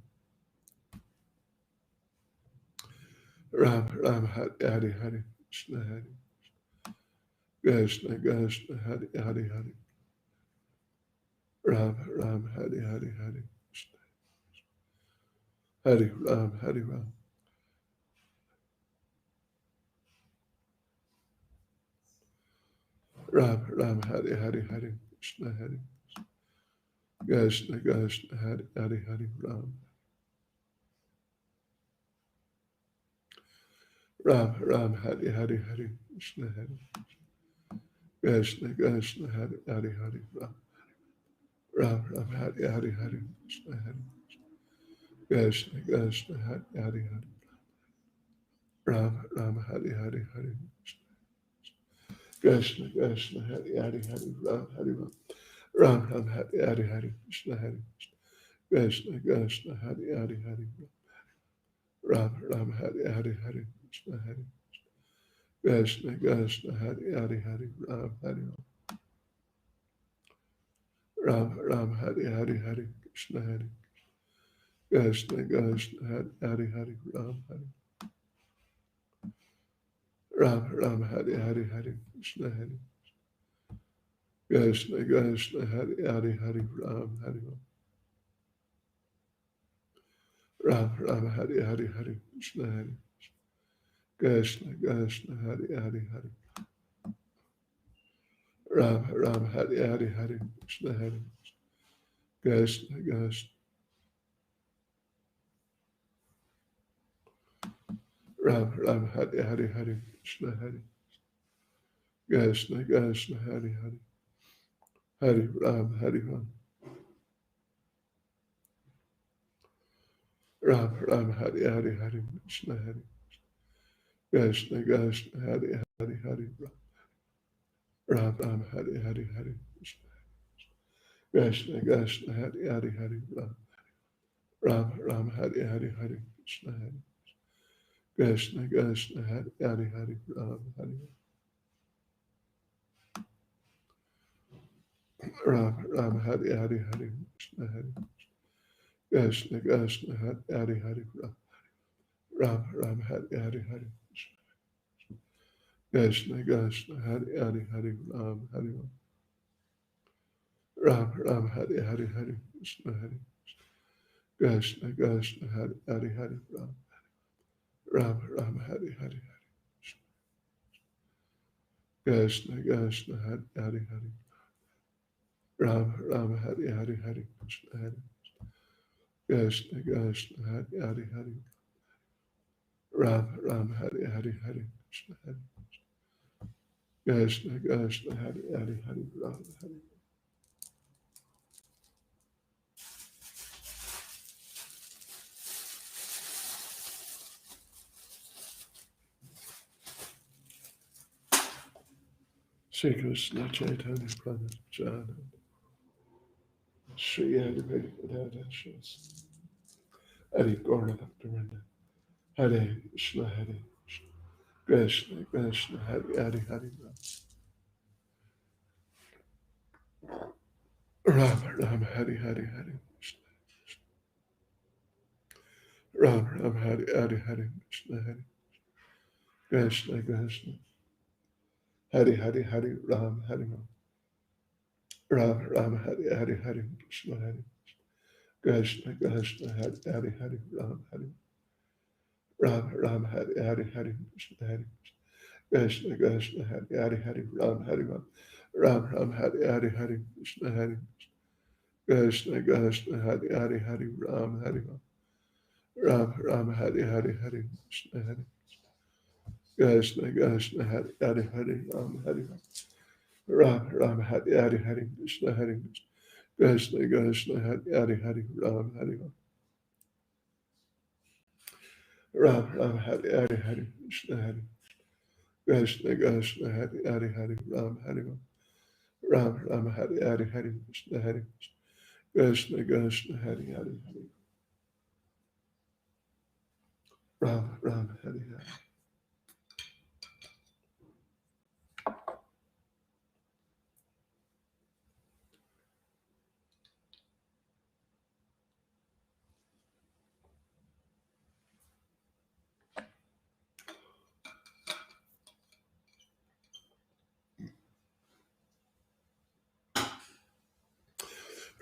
Ram Ram Hari Hari Hari Krishna Hari Krishna Krishna Hari Hari Hari Ram Ram Hari Hari Hari Krishna Hari Ram Hari Ram Ram Ram Hari Hari Hari Krishna Hari Krishna Krishna Hari Hari Hari Ram Ram Ram Hari Hari Hari Krishna Hari Krishna Krishna Hari Hari Hari Ram Ram Ram Hari Hari Hari Krishna Hari Krishna Krishna Hari Hari Hari Ram Ram Hari Hari Hari Krishna Krishna Hari Hari Hari Ram Hari Ram Ram Ram Hari Hari Hari Krishna Hari Krishna Krishna Hari Hari Hari Ram Ram Hari Hari Hari Krishna Hari Krishna Krishna Hari Hari Hari Ram Hari Ram Ram Hari Hari Hari Krishna Hari Krishna Krishna Hari Hari Hari Ram Hari Ram Ram Hari Hari Hari Krishna Hari Krishna Krishna Hari Hari Hari Ram Hari Ram Ram Hari Hari Hari Krishna Hari Krishna Krishna Hari Hari Hari Ram Ram Hari Hari Hari Krishna Hari Krishna Krishna Ram Ram Hari Hari Hari Krishna Hari Krishna Krishna Hari Hari Hari Ram Hari Ram Ram Ram Hari Hari Hari Krishna Hari Krishna Krishna Hari Hari Hari Ram Ram Hari Hari Hari Krishna Krishna Hari Hari Hari Ram Ram Hari Hari Hari Krishna Hari Krishna Krishna Hari Hari Hari Ram Hari Ram Ram Hari Hari Hari Krishna Hari Krishna Krishna Hari Hari Hari Ram Ram Hari Hari Hari Krishna Krishna Hari Hari Hari Ram Hari Ram Ram Hari Hari Hari Krishna Hari Krishna Krishna Hari Hari Hari Ram Ram Hari Hari Krishna Krishna Hari Hari Hari Ram Ram Hari Hari Hari Krishna Hari Krishna Krishna Hari Hari Hari Ram Ram Hari Hari Hari Krishna Hari Krishna Krishna Hari Hari Hari Ram Hari Shri Krishna Chaitanya Prabhu Jana Shri Adivaya Gadada Shas Hari Gaura Bhaktivinoda Hare Krishna Hare Krishna Krishna Hari Hari Hari Ram Ram Hari Hari Hari Ram Ram Hari Hari Hari Krishna Hari Krishna Krishna Hari Hari Hari Ram Hari Ram Ram Hari Hari Hari Krishna Hari Krishna Krishna Hari Hari Hari Ram Hari Ram Ram Hari Hari Hari Krishna Hari Krishna Krishna Hari Hari Hari Ram Hari Ram Ram Hari Hari Hari Krishna Hari Krishna Krishna Hari Hari Hari Ram Hari Ram Ram Hari Hari Hari Krishna Hari Krishna Krishna Hari Hari Hari Ram Hari Ram Ram Hari Hari Hari Krishna Hari Krishna Krishna Hari Hari Hari Ram Hari Ram Ram Hari Hari Hari Krishna Hari Krishna Krishna Hari Hari Hari Ram Hari Ram Ram Hari Hari Hari Krishna Hari Krishna Krishna Hari Hari Hari Ram Ram Hari Hari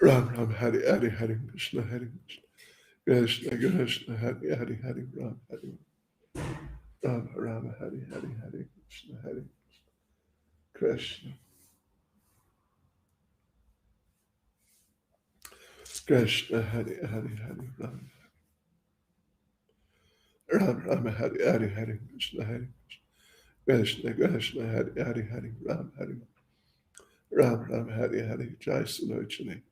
Ram Ram Hari Hari Hari Krishna Hari Krishna Krishna Hari Hari Hari Ram Hari Ram Ram Hari Hari Hari Krishna Hari Krishna Krishna Hari Hari Hari Ram Ram Ram Hari Hari Hari Krishna Hari Krishna Krishna Hari Hari Hari Ram Hari Ram Ram Hari Hari Jai Sulochani.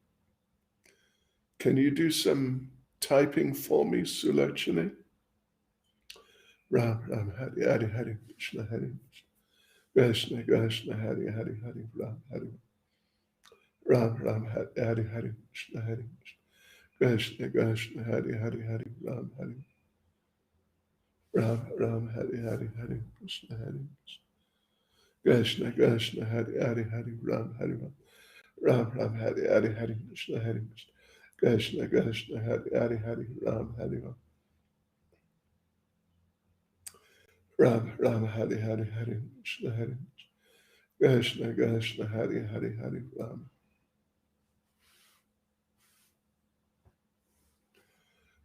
Can you do some typing for me, Sulochani? Ram Ram Hari Hari Hari Krishna Hari Krishna Krishna Hari Hari Hari Ram Hari Ram Ram Hari Hari Hari Krishna Hari Krishna Krishna Hari Hari Hari Ram Hari Ram Ram Hari Hari Hari Krishna Hari Krishna Krishna Hari Hari Hari Ram Hari Ram Ram Hari Hari Hari Krishna Hari Krishna Krishna Hari Hari Hari Ram Hari Ram Ram Hari Hari Hari Krishna Hari Krishna Krishna Hari Hari Hari Ram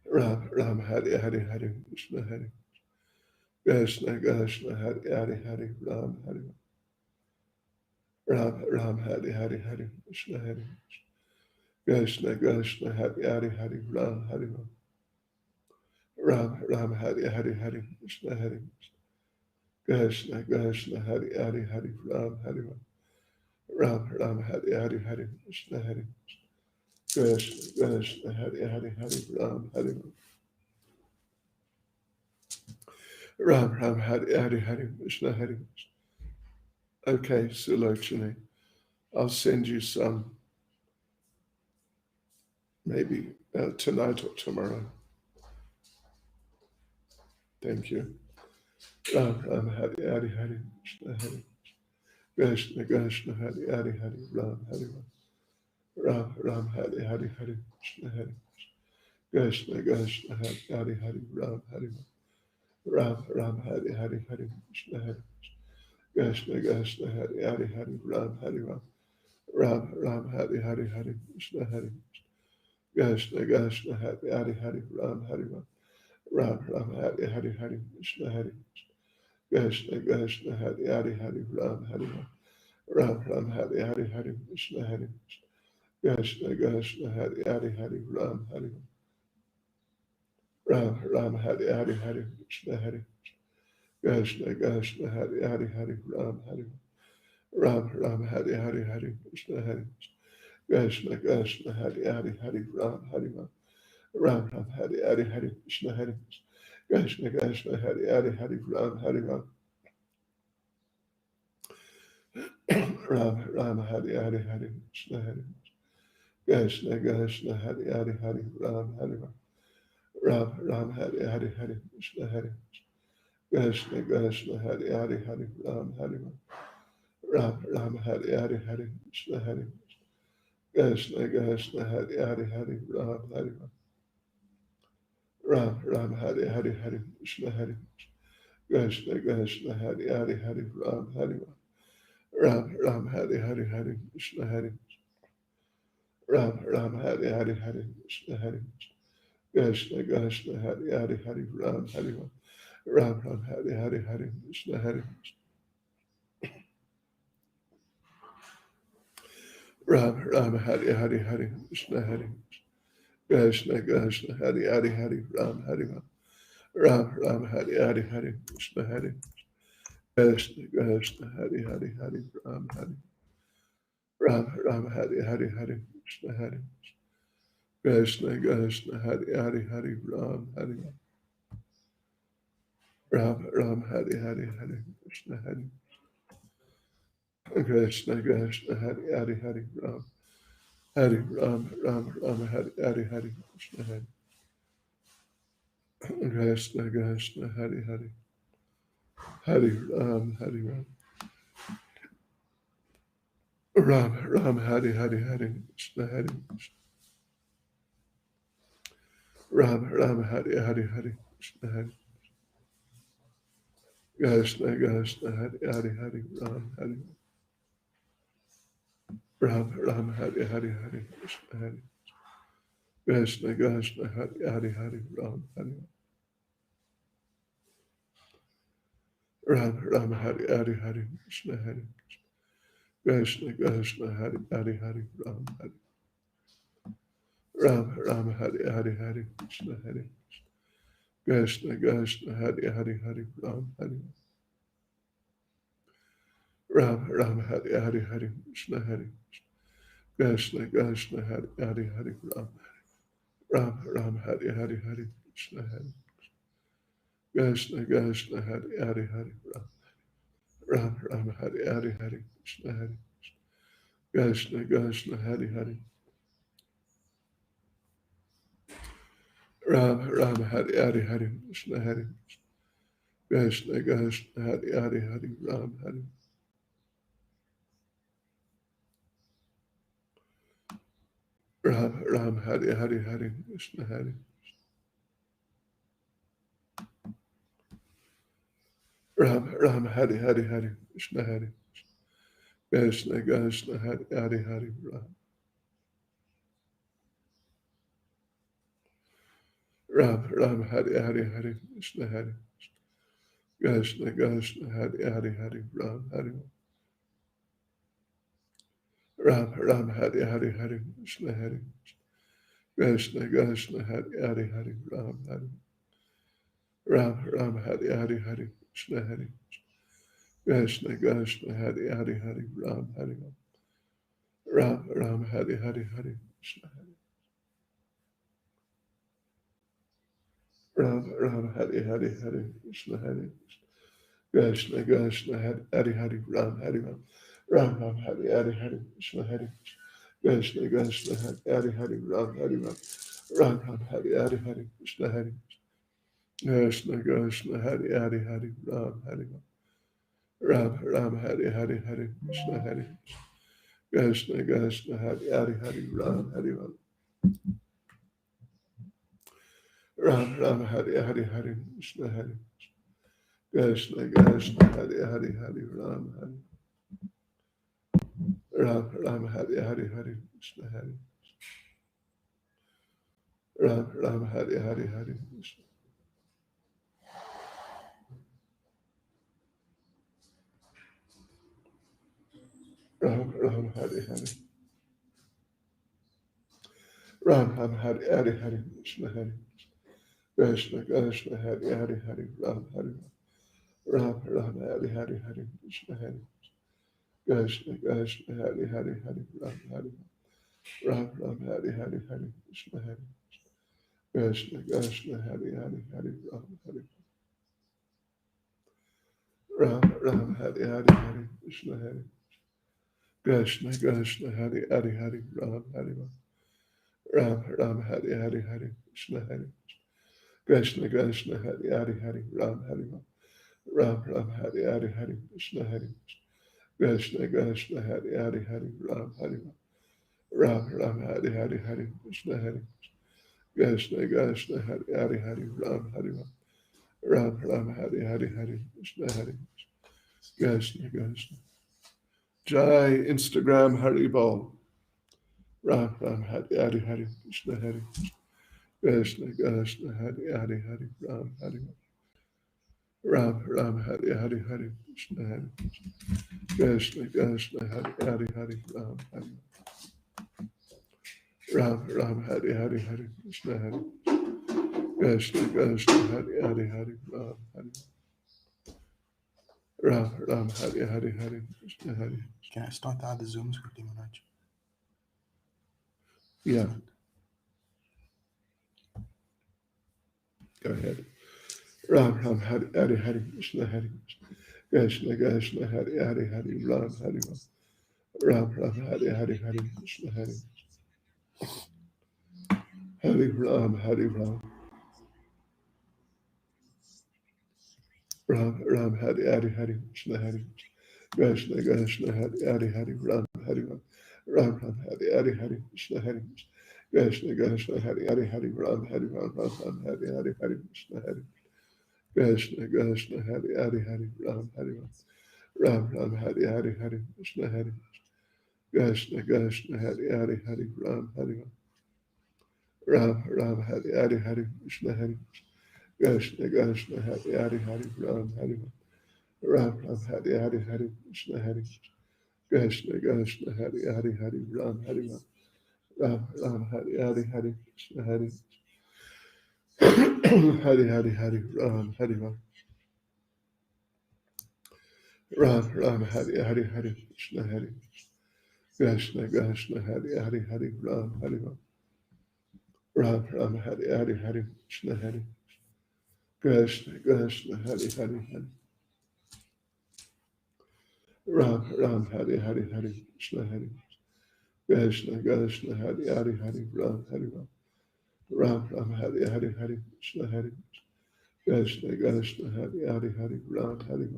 Ram Ram Hari Hari Hari Krishna Hari Krishna Krishna Hari Hari Hari Ram Hari Ram Ram Hari Hari Hari Krishna Hari Krishna Krishna Hari Hari Hari Ram Hari Ram Ram Hari Hari Hari Krishna Hari Krishna Krishna Hari Hari Hari Ram Hari Ram Ram Ram Hari Hari Hari Krishna Hari Krishna Krishna Hari Hari Hari Ram Hari Ram Ram Ram Hari Hari Hari Krishna Hari. Okay, Sulochani, I'll send you some maybe tonight or tomorrow. Thank you. Ram Ram Hari Hari Hari Krishna Hari Krishna Krishna Hari Hari Hari Ram Hari Ram Ram Hari Hari Hari Krishna Hari Krishna Krishna Hari Hari Hari Ram Hari Ram Ram Hari Hari Hari Krishna Hari Krishna Krishna Hari Hari Hari Ram Hari Ram Ram Hari Hari Hari Krishna Hari Krishna Krishna Hari Hari Hari Ram Hari Ram Ram Hari Hari Hari Krishna Hari Krishna Krishna Hari Hari Hari Ram Hari Ram Ram Hari Hari Hari Krishna Hari Krishna Krishna Hari Hari Hari Ram Hari Ram Ram Hari Hari Hari Krishna Hari Krishna Krishna Hari Hari Hari Ram Hari Ram Ram Hari Hari Hari Krishna Hari Krishna Krishna Hari Hari Hari Ram Hari Ram Ram Hari Hari Hari Krishna Hari Krishna Krishna Hari Hari Hari Ram Hari Ram Ram Hari Hari Hari Krishna Hari Krishna Krishna Hari Hari Hari Ram Hari Ram Ram Hari Hari Hari Krishna Hari Krishna Krishna Hari Hari Hari Ram Hari Ram Ram Hari Hari Hari Krishna Hari Krishna Krishna Hari Hari Hari Ram Hari Ram Ram Hari Hari Hari Krishna Hari Krishna Krishna Hari Hari Hari Ram Hari Ram Ram Hari Hari Hari Krishna Hari Ram Ram Hari Hari Hari Krishna Hari Krishna Krishna Hari Hari Hari Ram Hari Ram Ram Hari Hari Hari Krishna Hari Ram Ram Hari Hari Hari Krishna Hari Krishna Krishna Hari Hari Hari Ram Hari Ram Ram Hari Hari Hari Krishna Hari Krishna Krishna Hari Hari Hari Ram Hari Ram Ram Hari Hari Hari Krishna Hari Krishna Krishna Hari Hari Hari Ram Hari Ram Ram Hari Hari Hari Krishna Hari Krishna Krishna Hari Hari Hari Ram Hari Ram Ram Ram Hari Hari Hari Krishna Hari Krishna Krishna Hari Hari Hari Ram Hari Ram Ram Hari Hari Hari Krishna Hari Ram Ram Hari Hari Hari Krishna Hari Krishna Krishna Hari Hari Hari Ram Hari Ram Ram Hari Hari Hari Krishna Hari Krishna Krishna Hari Hari Hari Ram Hari Ram Ram Hari Hari Hari Krishna Hari Krishna Krishna Hari Hari Hari Ram Hari Ram Ram Hari Hari Hari Krishna Hari Krishna Krishna Hari Hari Hari Ram Hari Ram Ram Hari Hari Hari Krishna Hari Krishna Krishna Hari Hari Hari Ram Ram Ram Hari Hari Hari Krishna Hari Krishna Krishna Hari Hari Hari Ram Ram Hari Hari Hari Krishna Hari Krishna Krishna Hari Hari Ram Ram Hari Hari Hari Krishna Hari Krishna Krishna Hari Hari Hari Ram Hari Ram Ram Hari Hari Hari Krishna Hari Ram Ram Hari Hari Hari Krishna Hari Krishna Krishna Hari Hari Hari Ram Ram Hari Hari Hari Krishna Hari Krishna Krishna Hari Hari Hari Ram Hari Ram Ram Hari Hari Hari Krishna Hari Krishna Krishna Hari Hari Hari Ram Hari Ram Ram Hari Hari Hari Krishna Hari Krishna Krishna Hari Hari Hari Ram Hari Ram Ram Ram Hari Hari Hari Krishna Hari Ram Ram Hari Hari Hari Krishna Hari Krishna Krishna Hari Hari Ram Hari Ram Ram Ram Hari Hari Hari Krishna Hari Krishna Krishna Hari Hari Ram Hari Ram Ram Ram Hari Hari Hari Krishna Hari Krishna Krishna Hari Hari Hari Ram Hari Ram Ram Ram Hari Hari Hari Krishna Hari Krishna Krishna Hari Hari Hari Ram Hari Ram Ram Ram Hari Hari Hari Krishna Hari Krishna Krishna Hari Hari Hari Ram Hari Ram Ram Hari Hari Hari Krishna Hari Ram Ram Hari Hari Hari Krishna Ram Ram Hari Hari Ram Ram Hari Hari Hari Krishna Hari Krishna Krishna Hari Hari Hari Ram Hari Ram Ram Hari Hari Hari Krishna Hari Krishna Krishna Hari Hari Hari Ram Hari Ram Ram Hari Hari Hari Krishna Hari Krishna Krishna Hari Hari Hari Ram Hari Ram Ram Hari Hari Hari Krishna Hari Krishna Krishna Hari Hari Hari Ram Hari Ram Ram Hari Hari Hari Krishna Hari Krishna Krishna Hari Hari Hari Ram Hari Ram Ram Hari Hari Hari Krishna Hari Krishna Krishna Hari Hari Hari Ram Hari Ram Ram Hari Hari Hari Krishna Hari Krishna Krishna Hari Hari Hari Ram Hari Ram Ram Hari Hari Hari Krishna Hari Krishna Krishna Jai Instagram Haribol Ram Ram Hari Hari Hari Krishna Hari Krishna Krishna Hari Hari Hari Ram Hari Ram Ram Hari Hari Hari Krishna Hari Krishna Krishna Hari Hari Hari Ram Hari Ram Ram Hari Hari Hari Krishna Hari Krishna Krishna Hari Hari Hari Ram Hari Ram Ram Hari Hari Hari Krishna Hari. Can I start the other Zooms quickly, Manoj? Yeah. Go ahead. Ram Ram Hari Hari Hari Krishna Hari Krishna Krishna Hari Hari Hari Ram Hari Ram Ram Hari Hari Hari Krishna Hari Hari Ram Hari Ram Ram Ram Hari Hari Hari Krishna Hari Krishna Krishna Hari Hari Hari Ram Hari Ram Ram Hari Hari Hari Krishna Hari Krishna Krishna Hari Hari Hari Ram Hari Ram Ram Hari Hari Hari Krishna Hari Krishna Krishna Hari Hari Hari Ram Hari Ram Ram Hari Hari Hari Krishna Hari Krishna Krishna Hari Hari Hari Ram Hari Ram Ram Hari Hari Hari Krishna Hari Krishna Krishna Hari Hari Hari Ram Hari Ram Ram Hari Hari Hari Krishna Hari Krishna Krishna Hari Hari Hari Ram Hari Ram Ram Hari Hari Hari Krishna Hari Hari Hari Hari Ram Hari Ram Ram Hari Hari Hari Krishna Hari Krishna Krishna Hari Hari Hari Ram Hari Ram Ram Hari Hari Hari Krishna Hari Krishna Krishna Hari Hari Hari Ram Ram Hari Hari Hari Krishna Hari Krishna Krishna Hari Hari Hari Ram Hari Ram Ram Hari Hari Hari Krishna Hari Krishna Krishna Hari Hari Hari Ram Hari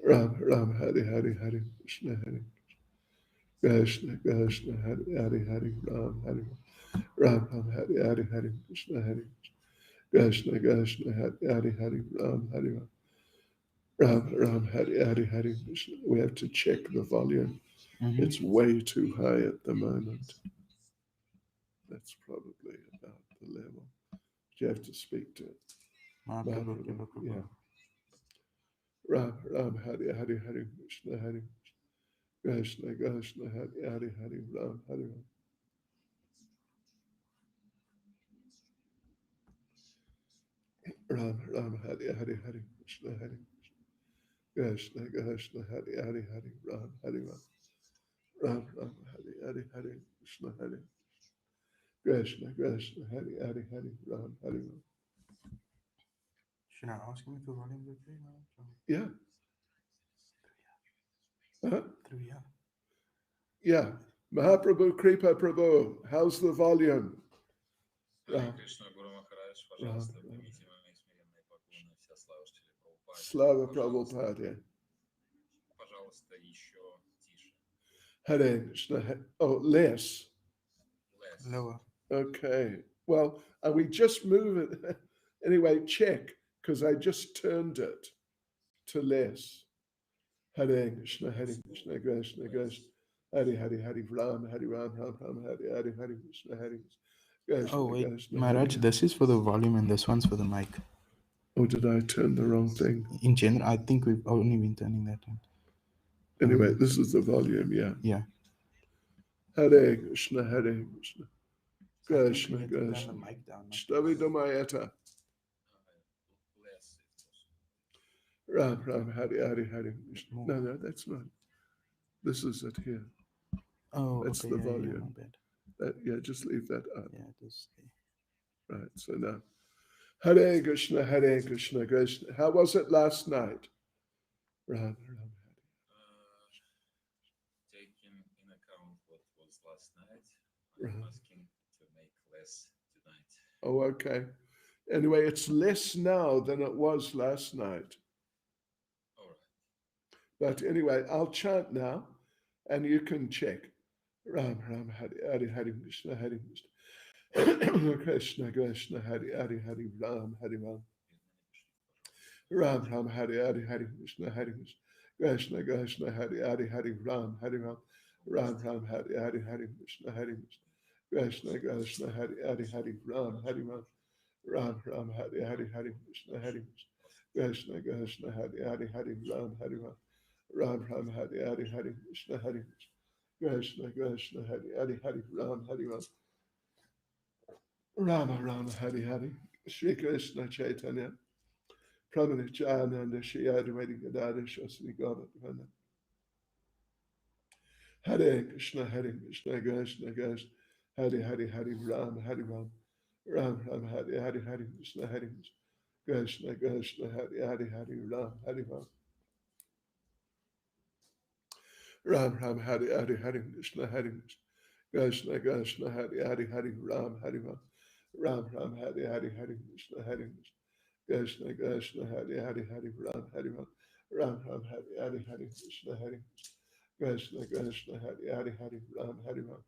Ram Ram Hari Hari Hari Krishna Hari Krishna Krishna Hari Hari Hari Ram Hari Ram Ram Hari Hari Hari Krishna Hari Krishna Krishna Hari Hari Hari Ram Hari Ram Ram Hari Hari Hari Krishna. We have to check the volume. It's way too high at the moment. That's probably about the level. You have to speak to it. Yeah. Ram Ram Hari Hari Hari Krishna Hari Krishna Krishna Hari Hari Hari Ram Hari Ram Ram Hari Hari Hari Krishna Hari Krishna Krishna Hari Hari Hari Ram Hari Ram Ram Ram Hari Hari Hari Krishna Hari Krishna Krishna Hari Hari Hari Ram Hari Ram. Should I ask him if the volume is okay, Maharaj? Yeah. Huh? Through here. Yeah. Mahaprabhu, Kripa Prabhu, how's the volume? Hare Krishna, Guru Maharaj, пожалуйста, примите мои смиренные поклоны, вся слава Шриле Прабхупаде. Slava Prabhupada. Пожалуйста, еще тише. Hare Krishna. Oh, less. Less. Lower. Okay. Well, we just move it. Anyway, check, because I just turned it to less. Hare Krishna, Hare Krishna, Krishna Krishna, Hare Hare, Hare Ram, Hare Ram, Ram Ram, Hare Hare, Hare Krishna, Hare Krishna. Oh, wait. Krishna, Maharaj, Hare. this is for the volume and this one's for the mic. Oh, did I turn the wrong thing? In general, I think we've only been turning that on. Anyway, this is the volume, yeah. Yeah. Hare Krishna, Hare Krishna, I think Krishna we had to turn Krishna. the mic down. Stavidamayata, Less. Ram Ram, Hare Hare, Hare Krishna. More. No, that's not. This is it here. Oh, That's okay. the Yeah, volume. my bad. Yeah, just leave that up. Yeah, it is. Right, so now, Hare Krishna, Hare Krishna, Krishna. How was it last night? Ram Ram. Taking in account what was last night, Right. I'm asking to make less tonight. Oh, okay. Anyway, it's less now than it was last night. All right. But anyway, I'll chant now, and you can check. Ram Ram Hare Hare Hare Krishna Hare Krishna Krishna Krishna Hare Hare Hare Ram Hare Ram Ram Ram Hare Hare Hare Krishna Hare Krishna Krishna Hare Hare Hare Ram Hare Ram Ram Ram Hare Hare Hare Krishna Hare Krishna Krishna Hare Hare Hare Ram Hare Ram Ram Ram Hare Hare Hare Krishna Hare Krishna Krishna Hare Hare Hare Ram Hare Ram Ram Ram Hare Hare Hare Krishna Hare Krishna Krishna Hare Hare Hare Ram Hare Ram Rama Rama Hare Hare Shri Krishna Chaitanya Pramanachananda Shri Advaita Gadadhara Shasri Gauravana Hare Krishna Hare Krishna Krishna Krishna Hare Hare Hare Ram Hare Ram Ram Ram Hare Hare Hare Krishna Hare Krishna Krishna Hare Hare Hare Ram Hare Ram Ram Ram Hare Hare Hare Krishna Hare Krishna Krishna Hare Hare Hare Ram Hare Ram Ram Ram Hare Hare Hare Krishna Hare Krishna Krishna Hare Hare Hare Ram Hare Ram Ram Ram Hare Hare Hare Krishna Hare Krishna Krishna Hare Hare Hare Ram Hare Ram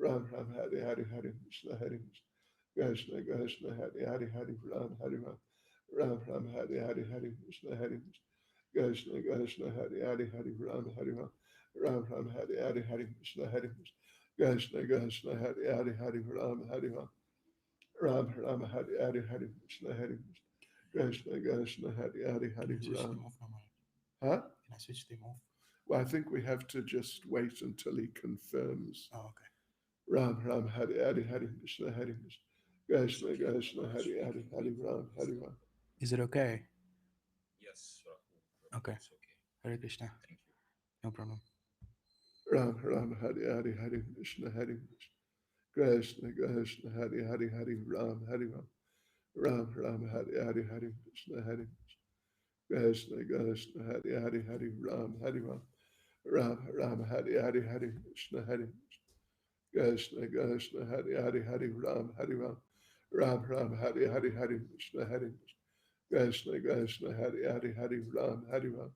Ram Ram Hare Hare Hare Krishna Hare Krishna Krishna Hare Hare Hare Ram Hare Ram Ram Ram Hare Hare Hare Krishna Hare Krishna Krishna Hare Hare Hare Ram Hare Ram Ram Ram Hare Hare Hare Krishna Hare Krishna Krishna Hare Hare Hare Ram Hare Ram Ram Ram Hare Hare Hare Krishna Hare Krishna Krishna Hare Hare Can Hare I switch Ram. them off now, Maharaj? Huh? Can I switch them off? Well, I think we have to just wait until he confirms. Oh, okay. Ram Ram Hare Hare Hare Krishna Hare Krishna Krishna Hare Hare Hare Ram Hare Ram. Is it okay? Yes, Rahul. Okay. It's okay. Hare Krishna. Thank you. No problem. Ram Ram Hare Hare Hare Krishna Hare Krishna Krishna Hare Hare Hare Ram Hare Ram Ram Ram Hare Hare Hare Krishna Hare Krishna Krishna Hare Hare Hare Ram Hare Ram Ram Ram Hare Hare Hare Krishna Hare Krishna Krishna Hare Hare Hare Ram Hare Ram Ram Ram Hare Hare Hare Krishna Hare Krishna Krishna Hare Hare Hare Ram Hare Ram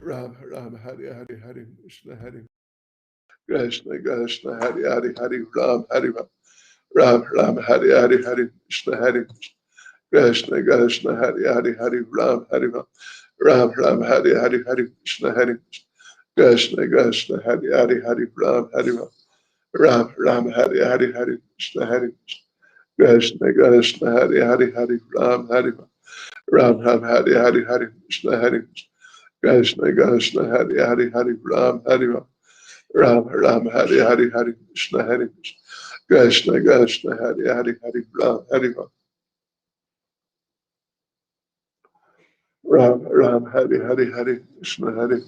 Ram Ram Hare Hare Hare Krishna Hare Krishna Krishna Hare Hare Hare Ram Hare Ram Ram Ram Hare Hare Hare Krishna Hare Krishna Krishna Hare Hare Hare Ram Hare Ram Ram Ram Hare Hare Hare Krishna Hare Krishna Krishna Hare Hare Hare Ram Hare Ram Ram Ram Hare Hare Hare Krishna Hare Krishna Krishna Hare Hare Hare Ram Hare Ram Ram Ram Hare Hare Hare Krishna Hare Krishna Krishna Hare Hare Hare Ram Hare Ram Ram Ram Hare Hare Hare Krishna Hare Krishna Krishna Hare Hare Hare Ram Hare Ram Ram Ram Hari Hari Hari Krishna Hari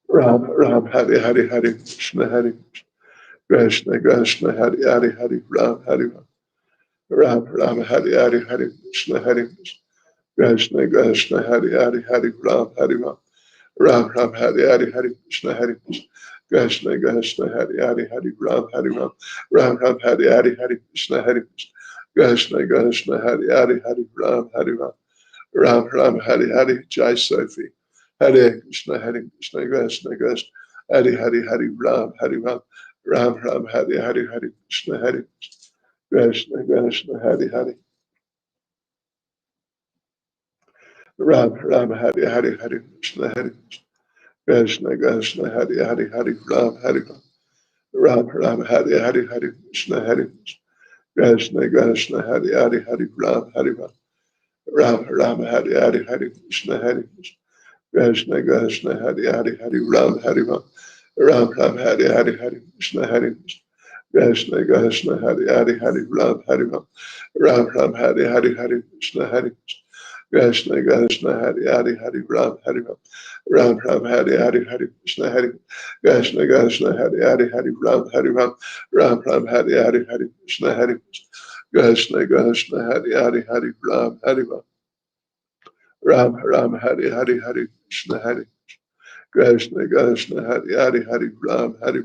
Ram Ram Hari Hari Hari Krishna Hari Krishna Krishna Hari Hari Hari Ram Hari Ram Ram Hari Hari Hari Krishna Hari Krishna Krishna Hari Hari Hari Ram Hari Ram Ram Hari Hari Hari Krishna Hari Krishna Krishna Hari Hari Hari Ram Hari Ram Ram Hari Hari Hari Krishna Hari Krishna Krishna Hari Hari Hari Ram Hari Ram Ram Hari Hari Jai Sophie Hare Krishna Krishna Krishna Hari Hari Hari Ram Hari Ram Ram Hari Hari Hari Krishna Hari Krishna Krishna Hari Hari Ram Ram Hari Hari Hari Krishna Hari Krishna Krishna Hari Hari Hari Ram Hari Ram Ram Hari Hari Hari Krishna Hari Krishna Krishna Hari Hari Hari Ram Hari Ram Ram Hari Hari Hari Krishna Hari Krishna Krishna Hari Hari Hari Ram Hari Ram Ram Hari Hari Hari Krishna Hari Krishna Krishna Hari Hari Hari Ram Hari Ram Ram Hari Hari Hari Krishna Hari Krishna Krishna Hari Hari Hari Ram Hari Ram Ram Hari Hari Hari Krishna Hari Krishna Krishna Hari Hari Hari Ram Hari Ram Ram Hari Hari Hari Krishna Hari Krishna Krishna Hari Hari Hari Ram Hari Ram Ram Hari Hari Hari Krishna Hari Krishna Krishna Hari Hari Hari Ram Hari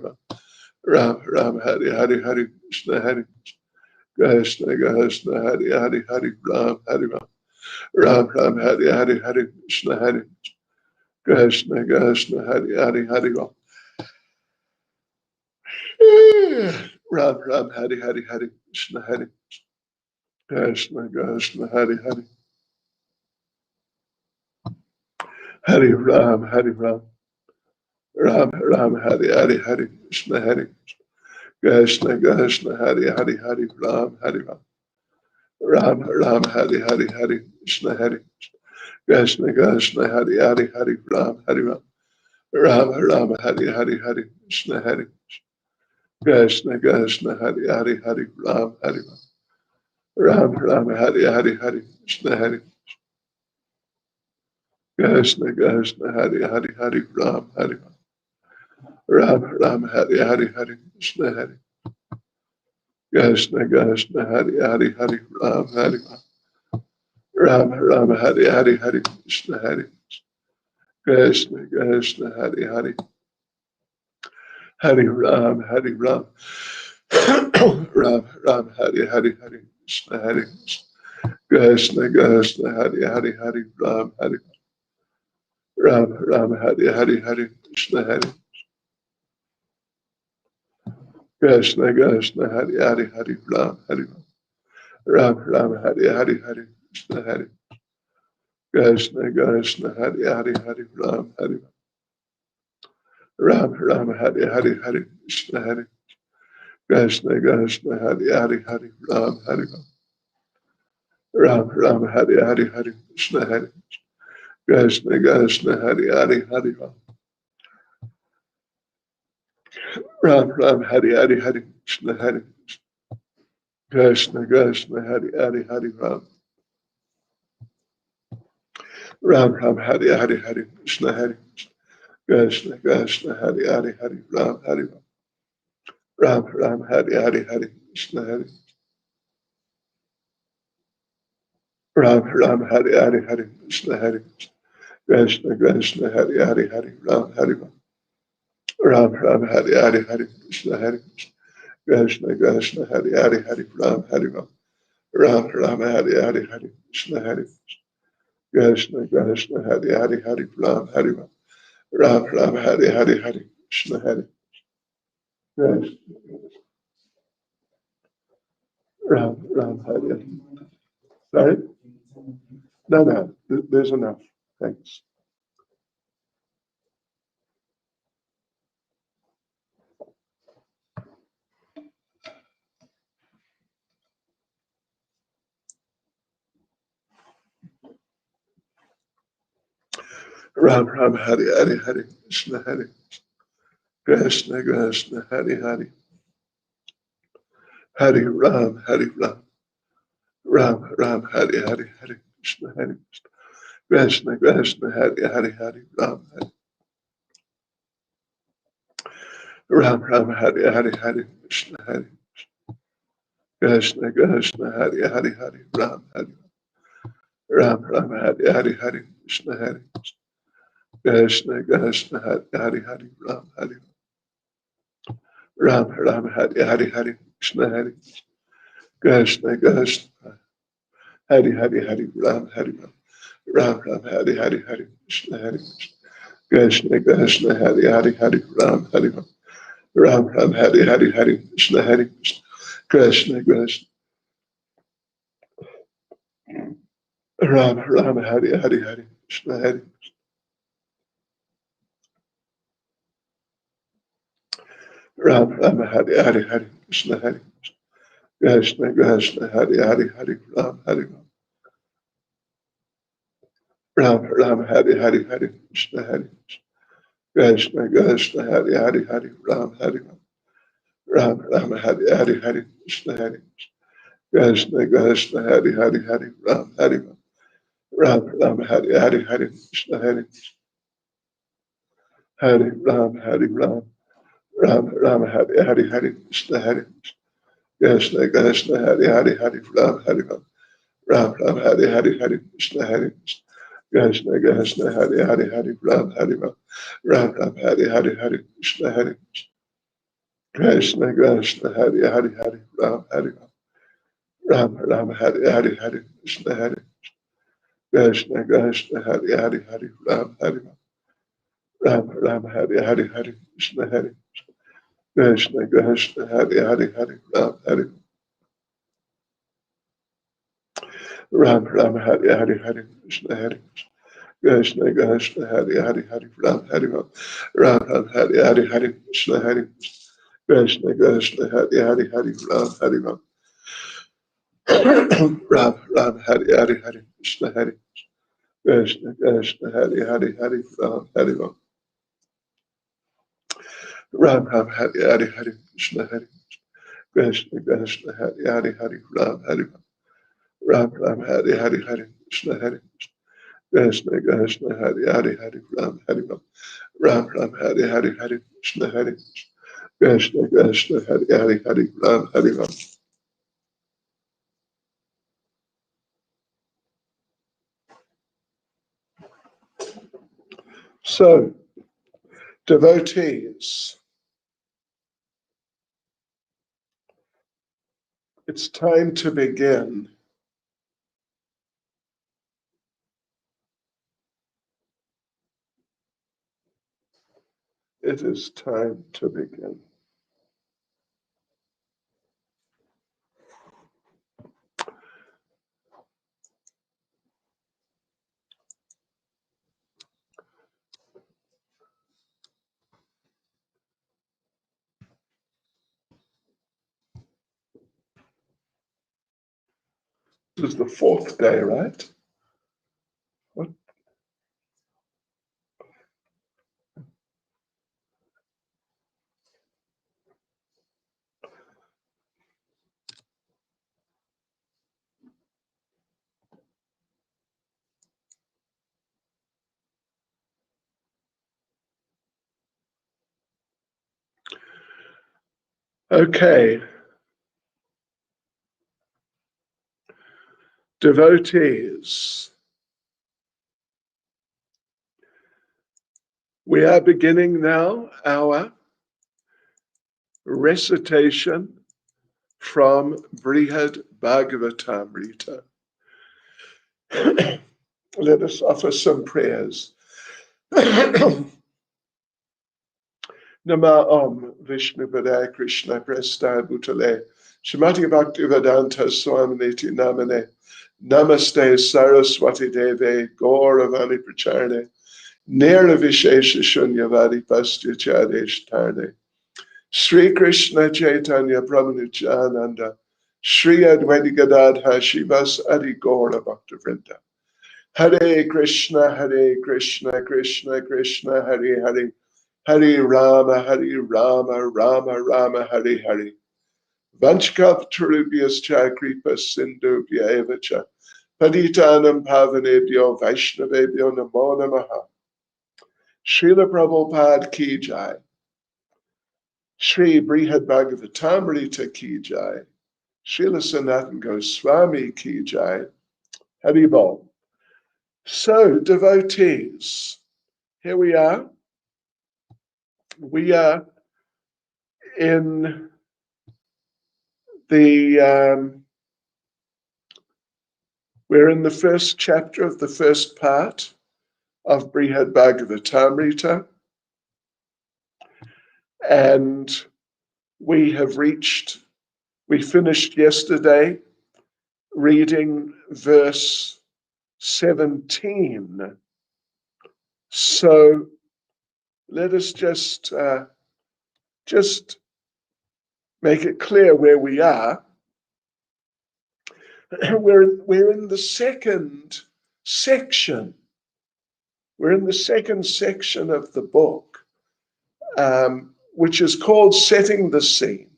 Ram Ram Hari Hari Hari Krishna Hari Krishna Krishna Hari Hari Hari Ram Hari Ram Ram Hari Hari Hari Krishna Hari Krishna Krishna Hari Hari Hari Ram Ram Hari Hari Hari Krishna Hari Krishna Krishna Hari Hari Hari Ram Hari Ram Ram Ram Hari Hari Hari Krishna Hari Krishna Krishna Hari Hari Hari Ram Hari Ram Ram Hari Hari Hari Krishna Hari Krishna Krishna Hari Hari Hari Ram Hari Ram Ram Hari Hari Hari Krishna Hari Krishna Krishna Hari Hari Hari Ram Hari Ram Ram Hari Hari Hari Krishna Hari Krishna Krishna Hari Hari Hari Ram Hari Ram Ram Hari Hari Hari Krishna Hari Krishna Krishna Hari Hari Hari Ram Hari Ram Ram Hari Hari Hari Krishna Hari Krishna Krishna Hari Hari Hari Ram Hari Ram Ram Ram Hari Hari Hari Krishna Hari Krishna Krishna Hari Hari Hari Ram Hari Ram Ram Hari Hari Hari Krishna Hari Krishna Krishna Hari Hari Hari Ram Hari Ram Ram Hari Hari Hari Krishna Hari Krishna Krishna Hari Hari Hari Ram Hari Ram Ram Hari Hari Hari Krishna Hari Krishna Krishna Hari Hari Hari Ram Hari Ram Ram Hari Hari Hari Krishna Hari Krishna Krishna Hari Hari Hari Ram Ram Hari Hari Hari Krishna Hari Krishna Krishna Hari Hari Hari Ram Ram Hari Hari Hari Krishna Hari Krishna Krishna Hari Hari Hari Ram Hari Ram Ram Hari Hari Hari Krishna Hari Ram Ram Hari Hari Hari Krishna Hari Krishna Krishna Hari Hari Hari Ram Hari Ram Ram Hari Hari Hari Krishna Hari Krishna Krishna Hari Hari Hari Ram Hari Ram Ram Hari Hari Hari Krishna Hari Krishna Krishna Hari Hari Hari Ram Hari Ram Ram Hari Hari Hari Krishna Hari Ram Ram Hari Hari. Sorry? No, there's enough. Thanks. Ram Ram Hari Hari Hari Krishna Hari Krishna Krishna Hari Hari Hari Ram, Hari Ram, Ram Ram, Hari Hari, Hari Krishna, Hari Krishna, Krishna, Hari Hari, Hari Ram, Hari Ram Ram, Hari Hari, Hari Krishna, Hari Krishna, Krishna, Hari Hari, Hari Ram, Hari Ram Ram, Hari Hari, Hari Krishna, Hari Krishna, Krishna, Hari Hari, Hari Ram, Hari Ram Ram, Hari Hari, Hari Krishna, Hari Krishna, Krishna, Hari Hari, Hari Ram, Hari Ram Ram, Hari Hari, Hari Krishna, Hari Krishna, Krishna, Hari Hari, Hari Ram, Hari Ram Ram, Hari Hari, Hari Krishna, Hari Krishna, Krishna, Ram Ram, Hari Hari, Hari Krishna, Hari Ram Ram, Hari Hari, Hari Krishna, Hari Krishna, Krishna, Hari Hari, Hari Ram, Hari Ram Ram, Hari Hari, Hari Krishna, Hari Krishna, Krishna, Hari Hari, Hari Ram, Hari Ram Ram, Hari Hari, Hari Krishna, Hari Krishna, Krishna, Hari Hari, Hari Ram, Hari Ram Ram, Hari Hari, Hari Krishna, Hari Hari Ram, Hari Ram, Ram Ram, Hari Hari, Hari Krishna, Hari Krishna, Krishna, Hari Hari, Hari Ram, Hari Ram Ram, Hari Hari, Hari Krishna, Hari Krishna, Krishna, Hari Hari, Hari Ram, Hari Ram Ram, Hari Hari, Hari Krishna, Hari Krishna, Krishna, Hari Hari, Hari Ram, Hari Ram Ram, Hari Hari, Hari Krishna, Hari Krishna, Krishna, Hari Hari, Hari Ram, Hari Ram Ram, Hari Hari, Hari Krishna, Hari Krishna, Krishna, Hari Hari, Hari Ram, Hari Ram Ram, Hari Hari, Hari Krishna, Hari Krishna, Krishna, Hari Hari, Hari Ram, Hari Ram Ram, Hari Hari, Hari Krishna, Hari Krishna, Krishna, Hari Hari, Hari Ram, Hari Ram Ram, Hari Hari, Hari Krishna, Hari Krishna, Krishna, Hari Hari, Hari Ram, Hari Ram Ram, Hari Hari, Hari Krishna, Hari Krishna, Krishna, Hari Hari, Hari Ram, Hari Ram Ram, Hari Hari, Hari Krishna, Hari Krishna, Krishna, Hari Hari, Hari Ram, Hari Ram Ram, Hari Hari, Hari Krishna, Hari Krishna, Krishna, Hari Hari, Hari Ram, Hari Ram. So, devotees, it's time to begin. It is time to begin. This is the fourth day, right? What? Okay. Devotees, we are beginning now our recitation from Brihad Bhagavatamrita. Let us offer some prayers. Nama Om Vishnu Padaya Krishna Prasthaya Bhutale Shrimati Bhaktivedanta Swaminiti Namane Namaste Saraswati Deve Gauravani Pracharne Nera Vishesha Shunyavadi Pastya Chadesh Tarne Sri Krishna Chaitanya Prabhu Nityananda Sri Advaita Gadadha Shivas Adi Gaura Bhaktavrinda Hare Krishna Krishna Krishna Hare Hare Hare Rama Rama Rama Hare Hare Vanchkav Kripa Sindhu Vyaevacha Paditanam Pavanebhyo Vaishnavebhyo Namo Namaha. Srila Prabhupada Ki Jai. Sri Brihad Bhagavatamrita Ki Jai. Srila Sanatan Goswami Ki Jai. Haribol. So, devotees, here we are. We are in we're in the first chapter of the first part of Brihad Bhagavatamrita. And we finished yesterday reading verse 17. So let us just make it clear where we are. We're in the second section. We're in the second section of the book, which is called Setting the Scene.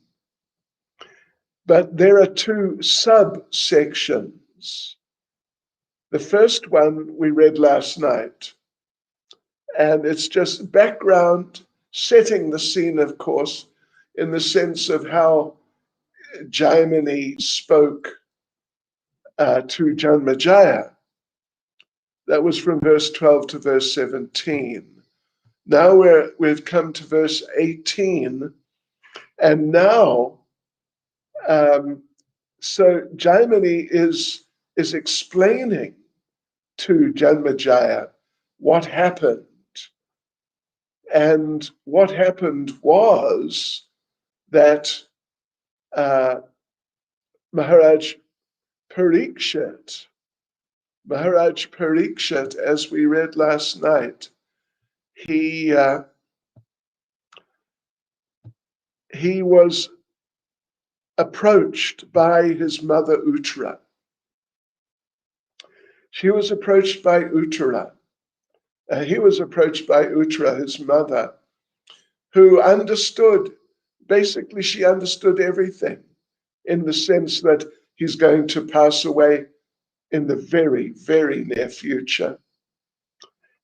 But there are two subsections. The first one we read last night, and it's just background, setting the scene, of course, in the sense of how Jaimini spoke to Janmejaya. That was from verse 12 to verse 17. Now we've come to verse 18, and now, so Jaimini is explaining to Janmejaya what happened. And what happened was that Maharaj Parikshit, as we read last night, he was approached by his mother Uttara. She was approached by Uttara. He was approached by Uttara, his mother, who understood, basically she understood everything in the sense that he's going to pass away in the very, very near future.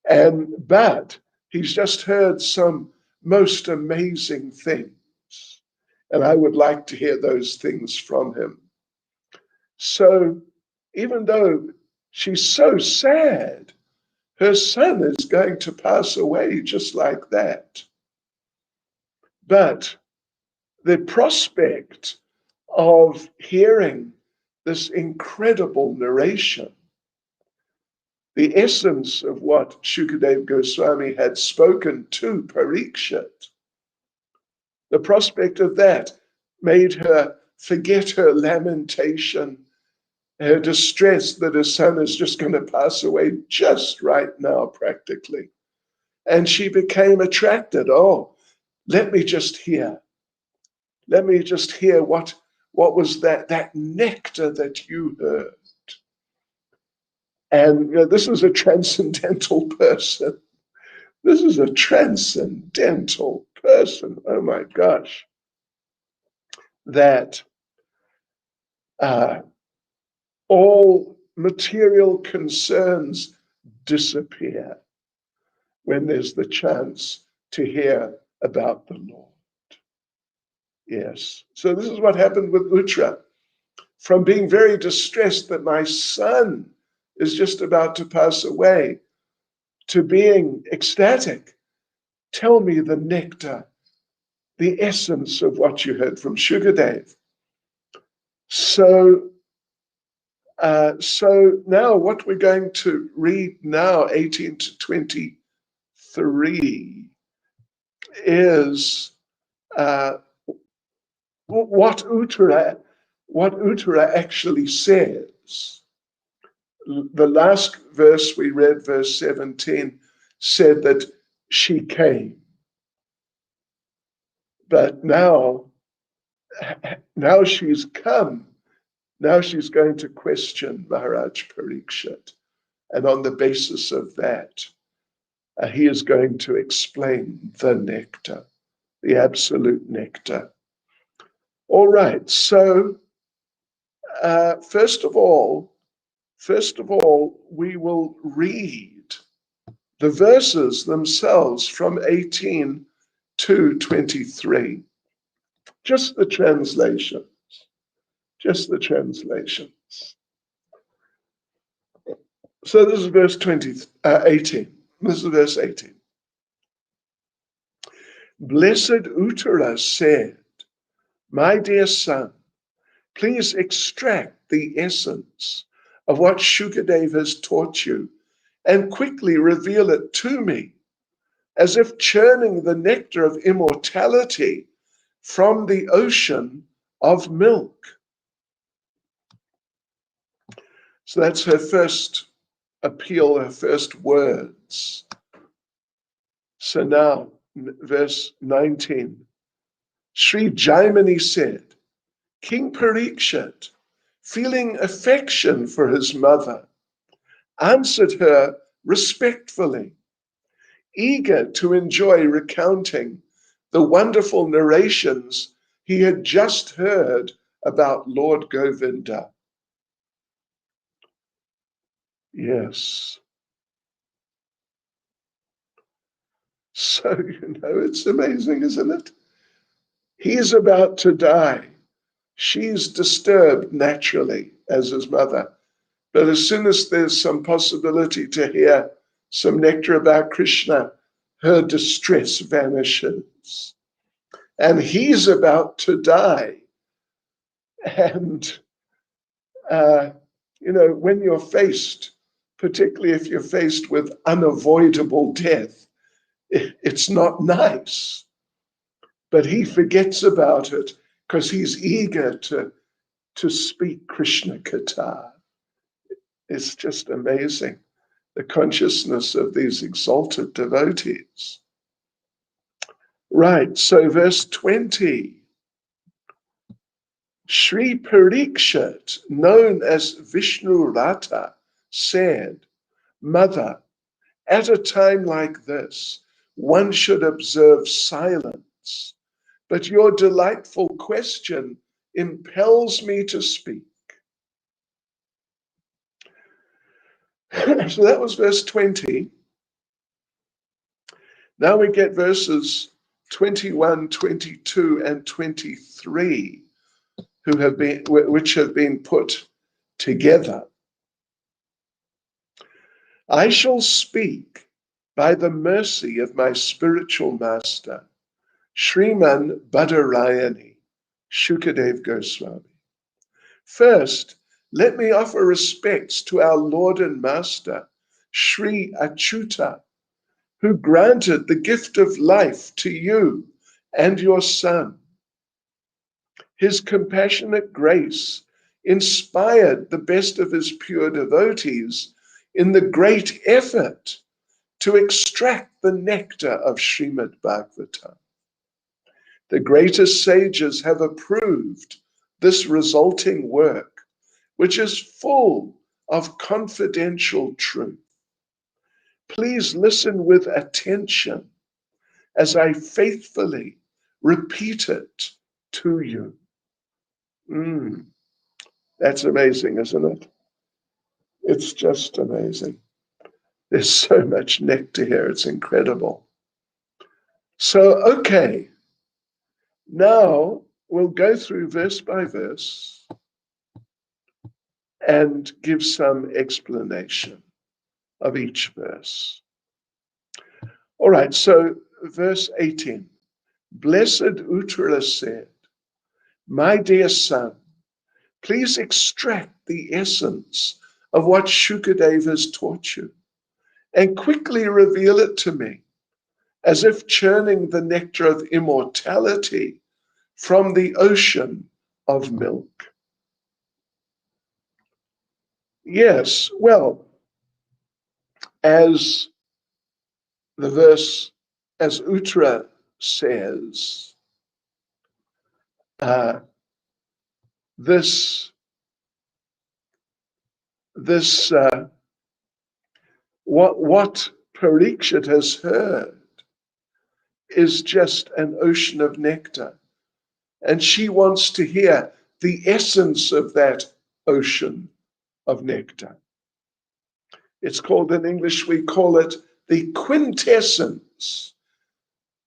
But he's just heard some most amazing things. And I would like to hear those things from him. So even though she's so sad, her son is going to pass away just like that. But the prospect of hearing this incredible narration, the essence of what Shukadev Goswami had spoken to Parikshit, the prospect of that made her forget her lamentation, her distress that her son is just going to pass away just right now, practically. And she became attracted. Oh, let me just hear. Let me just hear what was that nectar that you heard. And this is a transcendental person. This is a transcendental person. Oh my gosh. That all material concerns disappear when there's the chance to hear about the Lord. Yes. So this is what happened with Uttara. From being very distressed that my son is just about to pass away, to being ecstatic. Tell me the nectar, the essence of what you heard from Shukadev. So now what we're going to read now, 18 to 23, is what Uttara actually says. The last verse we read, verse 17, said that she came. But now she's come. Now she's going to question Maharaj Parikshit. And on the basis of that, he is going to explain the nectar, the absolute nectar. All right, so first of all, we will read the verses themselves from 18 to 23. Just the translations. Just the translations. So this is verse 18. This is verse 18. Blessed Uttara said, "My dear son, please extract the essence of what Shukadev has taught you and quickly reveal it to me, as if churning the nectar of immortality from the ocean of milk." So that's her first appeal, her first words. So now, verse 19, Sri Jaimani said, King Parikshit, feeling affection for his mother, answered her respectfully, eager to enjoy recounting the wonderful narrations he had just heard about Lord Govinda. Yes. So, it's amazing, isn't it? He's about to die. She's disturbed naturally as his mother. But as soon as there's some possibility to hear some nectar about Krishna, her distress vanishes. And he's about to die. And, when you're faced, particularly if you're faced with unavoidable death, it's not nice. But he forgets about it because he's eager to speak Krishna Katha. It's just amazing, the consciousness of these exalted devotees. Right, so verse 20. Sri Parikshit, known as Vishnu Rata, said, Mother, at a time like this, one should observe silence, but your delightful question impels me to speak. So that was verse 20. Now we get verses 21, 22, and 23, which have been put together. I shall speak by the mercy of my spiritual master, Sriman Badarayani, Shukadev Goswami. First, let me offer respects to our Lord and Master, Sri Achyuta, who granted the gift of life to you and your son. His compassionate grace inspired the best of his pure devotees in the great effort to extract the nectar of Srimad Bhagavatam. The greatest sages have approved this resulting work, which is full of confidential truth. Please listen with attention as I faithfully repeat it to you. That's amazing, isn't it? It's just amazing. There's so much nectar here, it's incredible. So, okay, now we'll go through verse by verse and give some explanation of each verse. All right, so verse 18. Blessed Uttara said, My dear son, please extract the essence of what Shukadev has taught you and quickly reveal it to me, as if churning the nectar of immortality from the ocean of milk. Yes, well, as the verse, as Uttara says, what Parikshit has heard is just an ocean of nectar. And she wants to hear the essence of that ocean of nectar. It's called, in English, we call it the quintessence.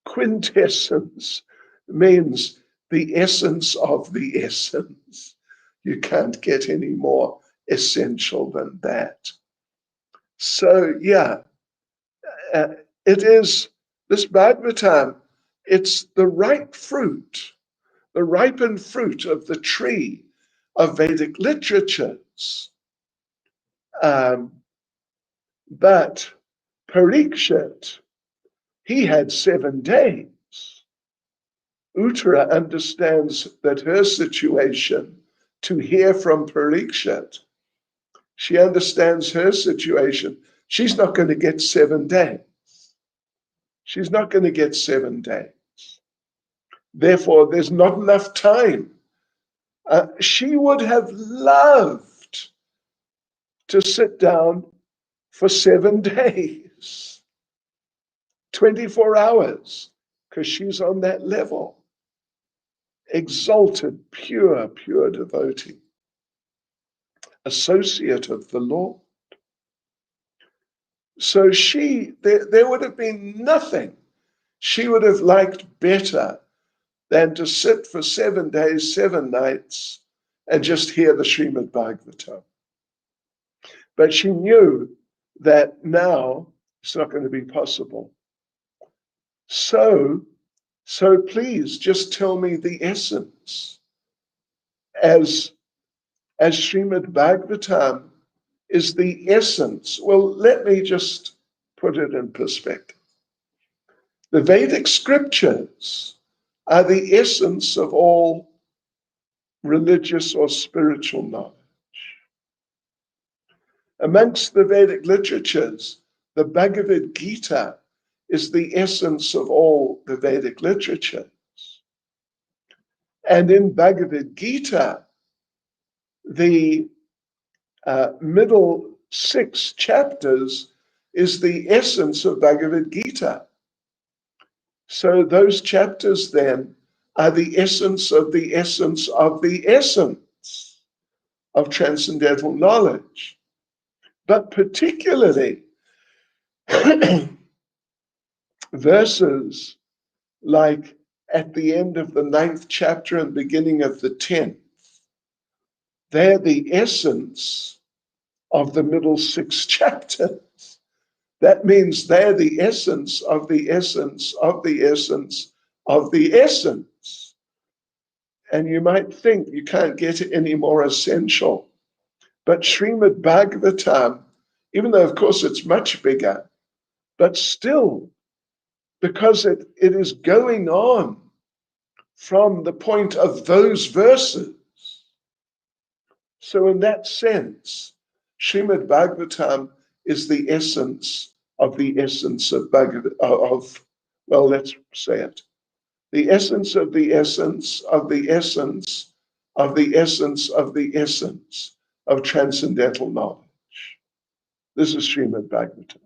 Quintessence means the essence of the essence. You can't get any more essential than that. So, yeah, it is this Bhagavatam, it's the ripe fruit, the ripened fruit of the tree of Vedic literatures. But Parikshit, he had 7 days. Uttara understands that her situation, to hear from Parikshit, she understands her situation. She's not going to get 7 days. She's not going to get 7 days. Therefore, there's not enough time. She would have loved to sit down for 7 days, 24 hours, because she's on that level. Exalted, pure devotee, associate of the Lord. So there would have been nothing she would have liked better than to sit for 7 days, 7 nights, and just hear the Srimad Bhagavatam. But she knew that now it's not going to be possible. So please just tell me the essence. As Srimad Bhagavatam is the essence. Well, let me just put it in perspective. The Vedic scriptures are the essence of all religious or spiritual knowledge. Amongst the Vedic literatures, the Bhagavad Gita is the essence of all the Vedic literatures. And in Bhagavad Gita, the middle 6 chapters is the essence of Bhagavad Gita. So those chapters then are the essence of the essence of the essence of transcendental knowledge. But particularly verses like at the end of the 9th chapter and beginning of the 10th, they're the essence of the middle 6 chapters. That means they're the essence of the essence of the essence of the essence. And you might think you can't get it any more essential. But Srimad Bhagavatam, even though of course it's much bigger, but still, because it is going on from the point of those verses. So in that sense, Srimad Bhagavatam is the essence of the essence of well, let's say it. The essence of the essence of the essence of the essence of the essence of transcendental knowledge. This is Srimad Bhagavatam.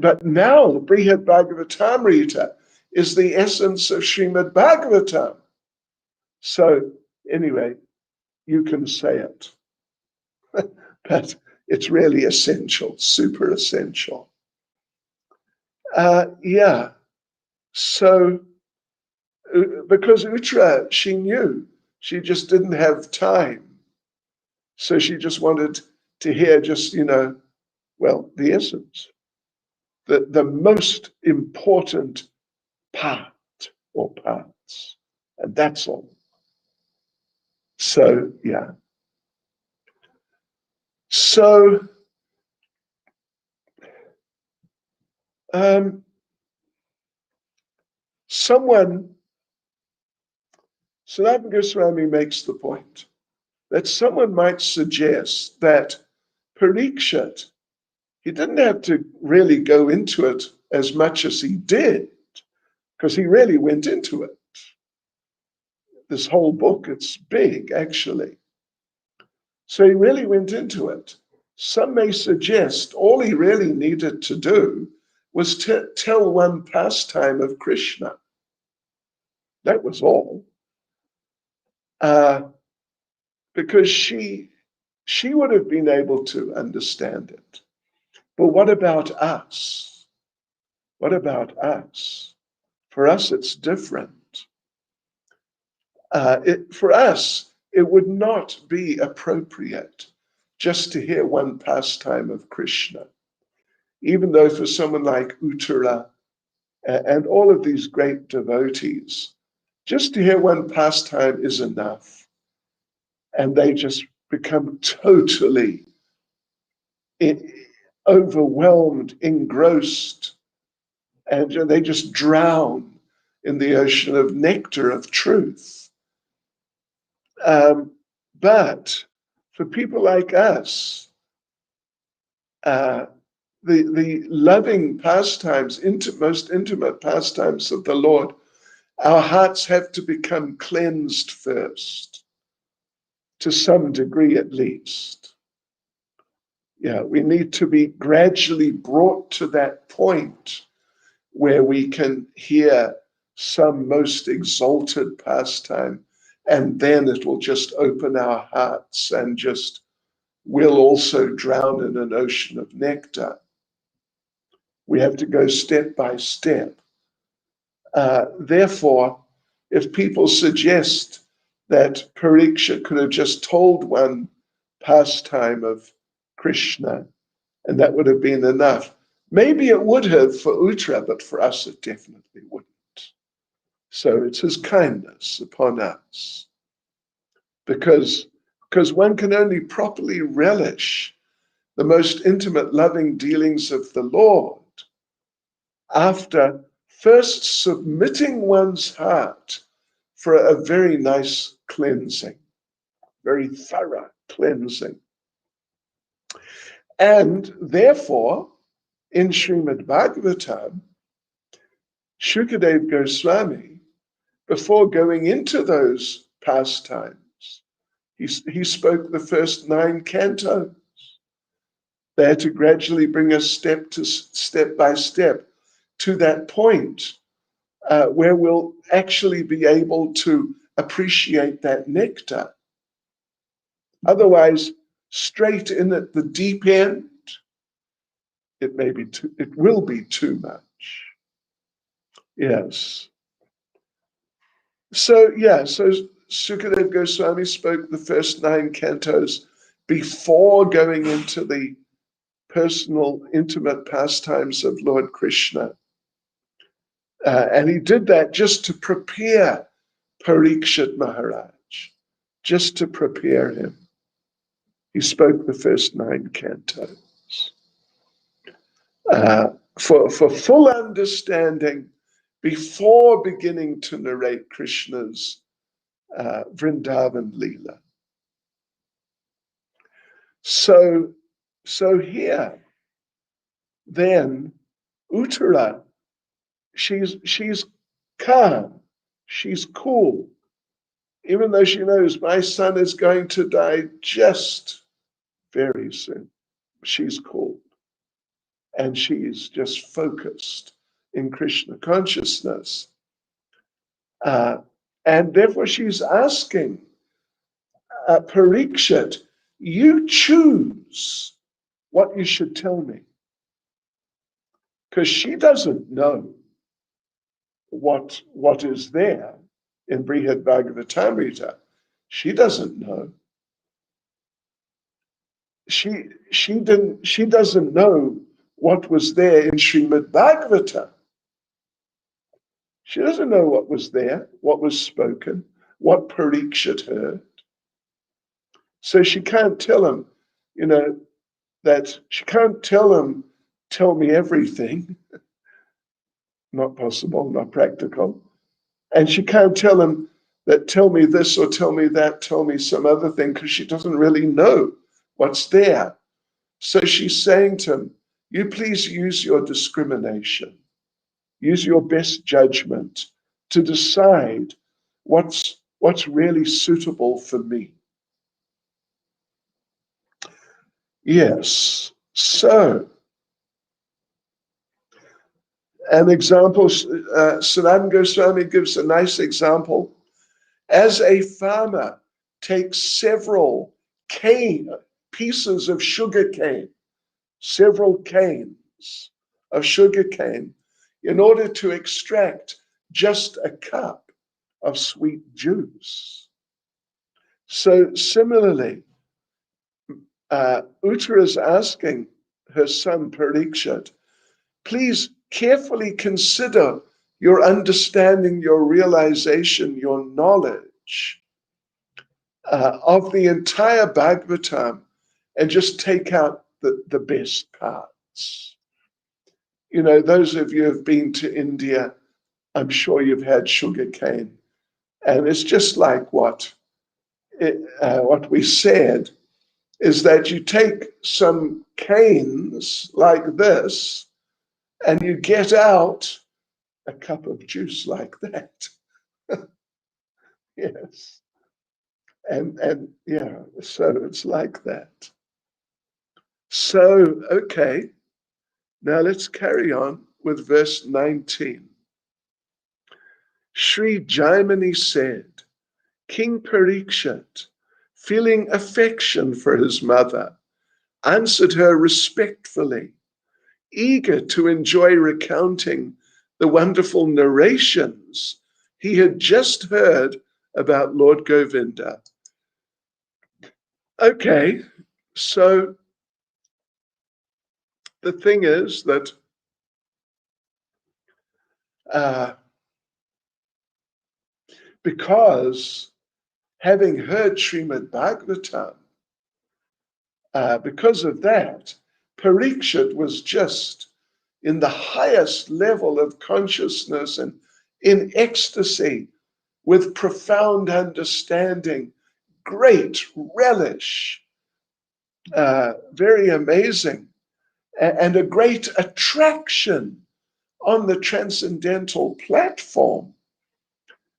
But now, Brihad Bhagavatamrita is the essence of Srimad Bhagavatam. So anyway, you can say it. But it's really essential, super essential. Yeah. So, because Uttara, she knew, she just didn't have time. So she just wanted to hear just, well, the essence, the most important part or parts. And that's all. So, yeah. So, Sanatana Goswami makes the point that someone might suggest that Parikshit, he didn't have to really go into it as much as he did, because he really went into it. This whole book, it's big, actually. So he really went into it. Some may suggest all he really needed to do was to tell one pastime of Krishna. That was all. Because she would have been able to understand it. But what about us? What about us? For us, it's different. For us, it would not be appropriate just to hear one pastime of Krishna, even though for someone like Uttara and all of these great devotees, just to hear one pastime is enough. And they just become totally overwhelmed, engrossed, and they just drown in the ocean of nectar of truth. But for people like us, the loving pastimes, most intimate pastimes of the Lord, our hearts have to become cleansed first, to some degree at least. Yeah, we need to be gradually brought to that point where we can hear some most exalted pastime, and then it will just open our hearts and just we'll also drown in an ocean of nectar. We have to go step by step. Therefore, if people suggest that Pariksha could have just told one pastime of Krishna and that would have been enough, maybe it would have for Uttara, but for us it definitely wouldn't. So it's his kindness upon us. Because one can only properly relish the most intimate loving dealings of the Lord after first submitting one's heart for a very nice cleansing, very thorough cleansing. And therefore, in Srimad Bhagavatam, Shukadev Goswami, before going into those pastimes, he spoke the first 9 cantos. They had to gradually bring us step by step to that point where we'll actually be able to appreciate that nectar. Otherwise, straight in at the deep end, it will be too much. Yes. So Sukadev Goswami spoke the first 9 cantos before going into the personal, intimate pastimes of Lord Krishna. And he did that just to prepare Parikshit Maharaj, just to prepare him. He spoke the first 9 cantos. For full understanding, before beginning to narrate Krishna's Vrindavan Leela. So here, then, Uttara, she's calm, she's cool, even though she knows my son is going to die just very soon. She's cool, and she's just focused in Krishna consciousness. And therefore she's asking Parikshit, you choose what you should tell me. Because she doesn't know what is there in Brihad Bhagavatamrita. She doesn't know. She doesn't know what was there in Srimad Bhagavatam. She doesn't know what was there, what was spoken, what Parikshit heard. So she can't tell him, that she can't tell him, tell me everything. Not possible, not practical. And she can't tell him that tell me this or tell me that, tell me some other thing, because she doesn't really know what's there. So she's saying to him, you please use your discrimination, use your best judgment to decide what's really suitable for me. Yes, so An example, Sanatana Goswami gives a nice example. As a farmer takes several pieces of sugar cane, several canes of sugar cane, in order to extract just a cup of sweet juice. So similarly, Uttara is asking her son Parikshit, please carefully consider your understanding, your realization, your knowledge of the entire Bhagavatam, and just take out the best parts. You know, those of you who have been to India, I'm sure you've had sugar cane. And it's just like what we said, is that you take some canes like this and you get out a cup of juice like that. Yes. And yeah, so it's like that. So, okay, now let's carry on with verse 19. Sri Jaimani said, King Parikshit, feeling affection for his mother, answered her respectfully, eager to enjoy recounting the wonderful narrations he had just heard about Lord Govinda. Okay, so the thing is that because having heard Srimad Bhagavatam, because of that, Parikshit was just in the highest level of consciousness and in ecstasy with profound understanding, great relish, very amazing, and a great attraction on the transcendental platform.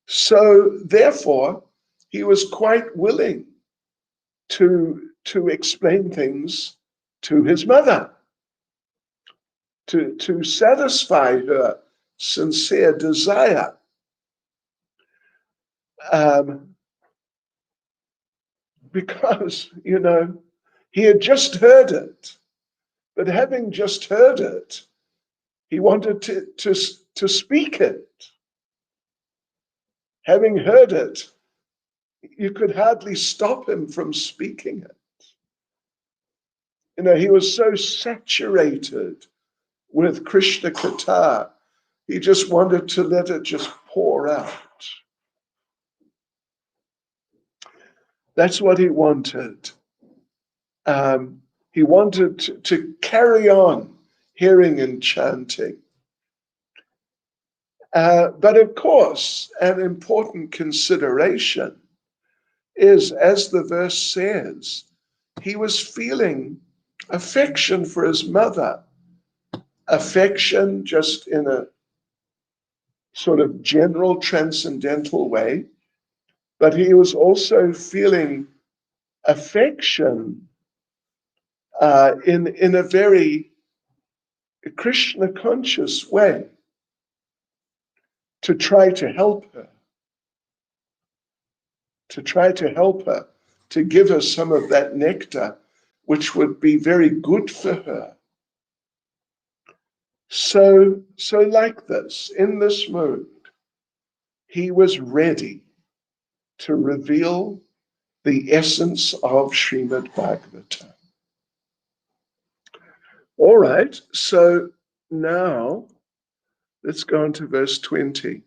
So therefore, he was quite willing to explain things to his mother, to satisfy her sincere desire. Because, you know, he had just heard it, but having just heard it, he wanted to speak it. Having heard it, you could hardly stop him from speaking it. You know, he was so saturated with Krishna Katha, he just wanted to let it just pour out. That's what he wanted. He wanted to carry on hearing and chanting. But of course, an important consideration is, as the verse says, he was feeling affection for his mother. Affection just in a sort of general transcendental way, but he was also feeling affection in a very Krishna conscious way, to try to help her, to give her some of that nectar, which would be very good for her. So like this, in this mood, he was ready to reveal the essence of Srimad Bhagavatam. All right, so now let's go on to verse 20.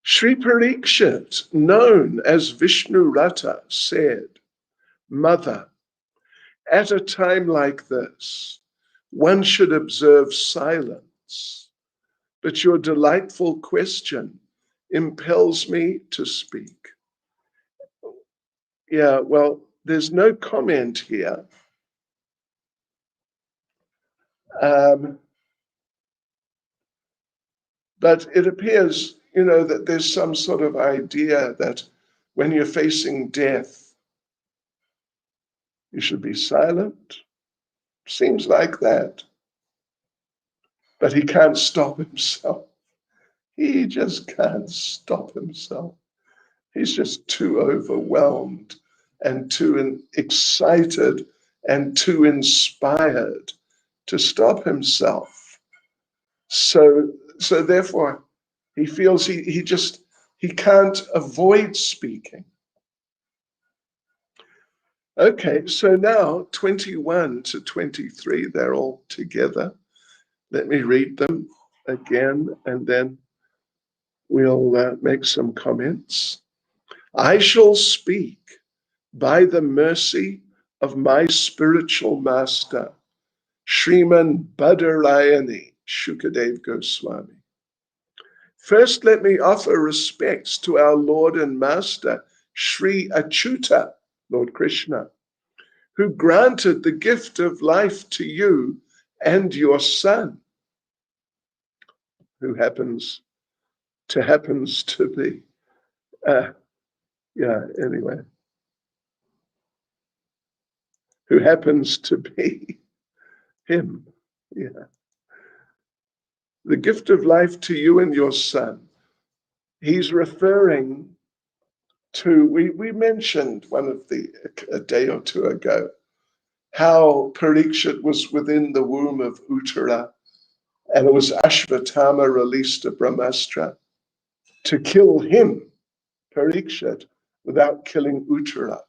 Sri Parikshit, known as Vishnu Rata, said, Mother, at a time like this, one should observe silence, but your delightful question impels me to speak. Yeah, well, there's no comment here. But it appears, you know, that there's some sort of idea that when you're facing death, you should be silent. Seems like that. but he can't stop himself. He just can't stop himself. He's just too overwhelmed and too excited and too inspired to stop himself. So therefore, he feels he can't avoid speaking. Okay, so now 21 to 23, they're all together. Let me read them again, and then we'll make some comments. I shall speak by the mercy of my spiritual master, Sriman Badarayani Shukadev Goswami. First, let me offer respects to our Lord and Master, Sri Achyuta, Lord Krishna, who granted the gift of life to you and your son, who happens to be, anyway, who happens to be him, the gift of life to you and your son. He's referring to, we mentioned a day or two ago, how Parikshit was within the womb of Uttara, and it was Ashvatthama released a Brahmastra to kill him, Parikshit, without killing Uttara.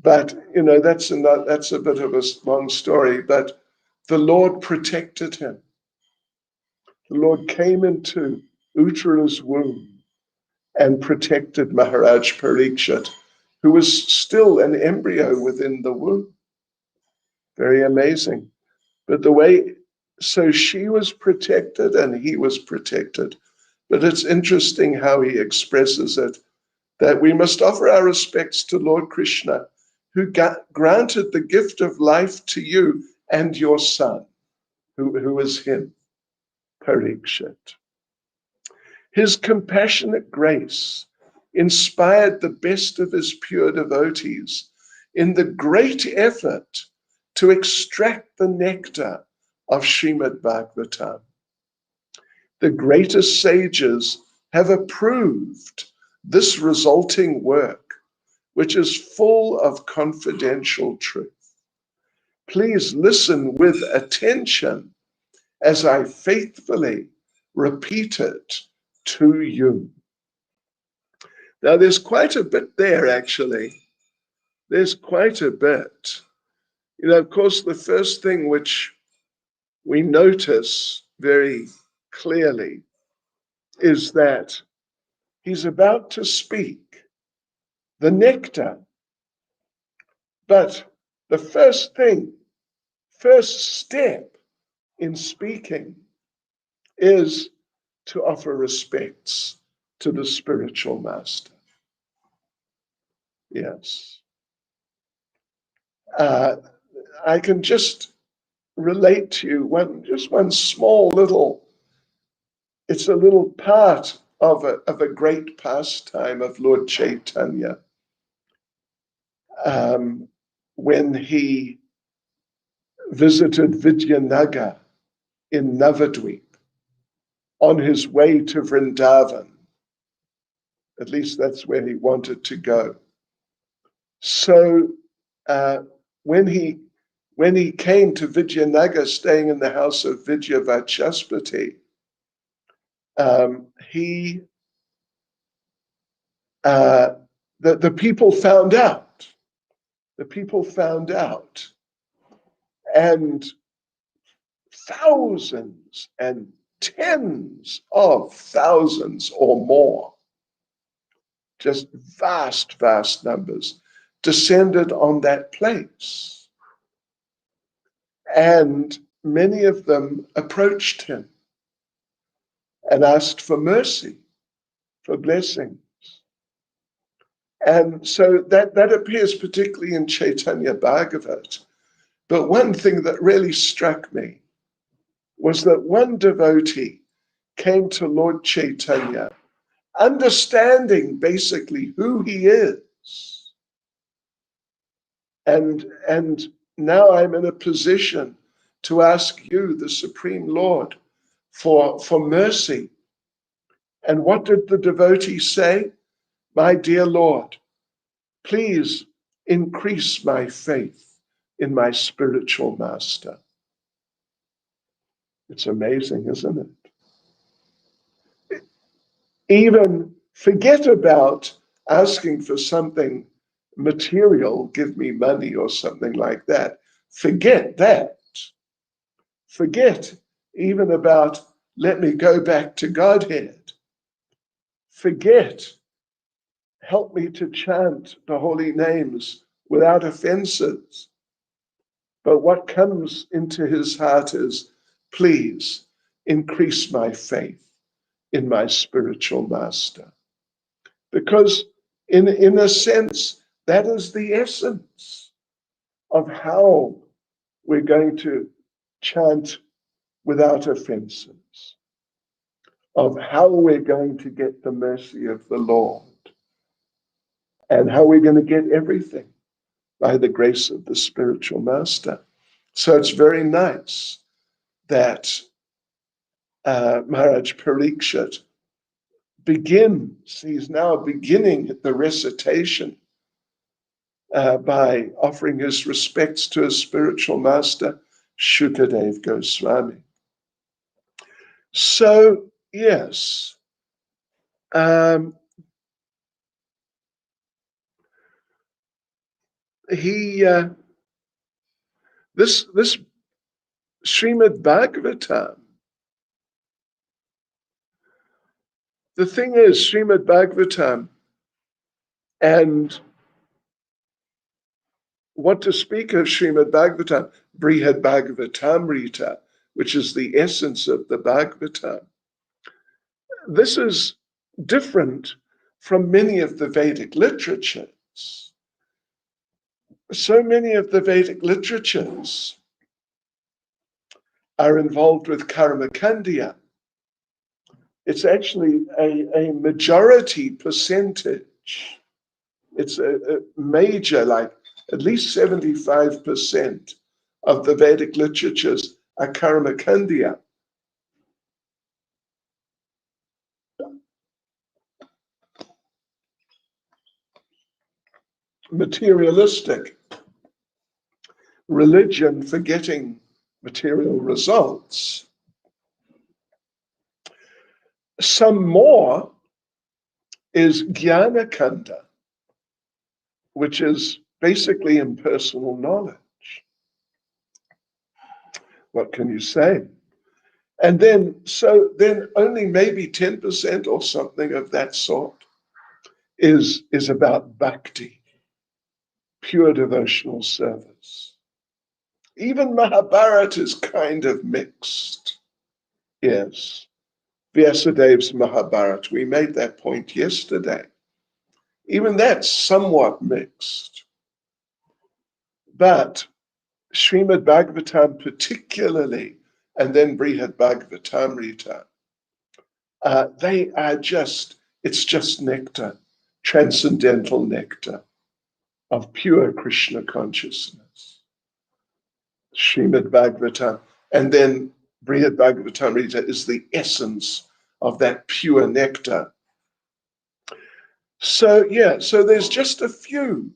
But, that's a bit of a long story, but the Lord protected him. The Lord came into Uttara's womb and protected Maharaj Parikshit, who was still an embryo within the womb. Very amazing. But so she was protected and he was protected. But it's interesting how he expresses it, that we must offer our respects to Lord Krishna, who granted the gift of life to you and your son, who is him, Parikshit. His compassionate grace inspired the best of his pure devotees in the great effort to extract the nectar of Srimad Bhagavatam. The greatest sages have approved this resulting work, which is full of confidential truth. Please listen with attention as I faithfully repeat it to you. Now, there's quite a bit there, actually. There's quite a bit. Of course, the first thing which we notice very clearly is that he's about to speak the nectar. But the first step in speaking is to offer respects to the spiritual master. Yes. I can just relate to you one small little, it's a little part of a great pastime of Lord Chaitanya. When he visited Vidyanagar in Navadvip on his way to Vrindavan. At least that's where he wanted to go. So when he came to Vidyanagar, staying in the house of Vidyavachaspati, the people found out. The people found out, and thousands and tens of thousands or more, just vast, vast numbers, descended on that place. And many of them approached him and asked for mercy, for blessings. And so that appears particularly in Chaitanya Bhagavat. But one thing that really struck me was that one devotee came to Lord Chaitanya, understanding basically who he is. And now I'm in a position to ask you, the Supreme Lord, for mercy. And what did the devotee say? My dear Lord, please increase my faith in my spiritual master. It's amazing, isn't it? Even forget about asking for something material, give me money or something like that. Forget that. Forget even about let me go back to Godhead. Forget, help me to chant the holy names without offenses. But what comes into his heart is, please increase my faith in my spiritual master. Because in a sense, that is the essence of how we're going to chant without offenses, of how we're going to get the mercy of the Lord, and how we're going to get everything by the grace of the spiritual master. So it's very nice that Maharaj Parikshit begins, he's now beginning the recitation by offering his respects to his spiritual master, Shukadev Goswami. So, yes, this Srimad Bhagavatam, the thing is, Srimad Bhagavatam, and what to speak of Srimad Bhagavatam, Brihad Bhagavatamrita, which is the essence of the Bhagavatam. This is different from many of the Vedic literatures. So many of the Vedic literatures are involved with karma kandya. It's actually a majority percentage. It's a major, like at least 75% of the Vedic literatures are karma kandya. Materialistic. Religion for getting material results. Some more is jnana kanda, which is basically impersonal knowledge. What can you say? And then, so then only maybe 10% or something of that sort is about bhakti, pure devotional service. Even Mahabharata is kind of mixed. Yes. Vyasadev's Mahabharata, we made that point yesterday. Even that's somewhat mixed. But Srimad Bhagavatam particularly, and then Brihad Bhagavatamrita, they are just, it's just nectar, transcendental nectar of pure Krishna consciousness. Srimad Bhagavatam. And then Brihad Bhagavatamrita is the essence of that pure nectar. So, yeah, so there's just a few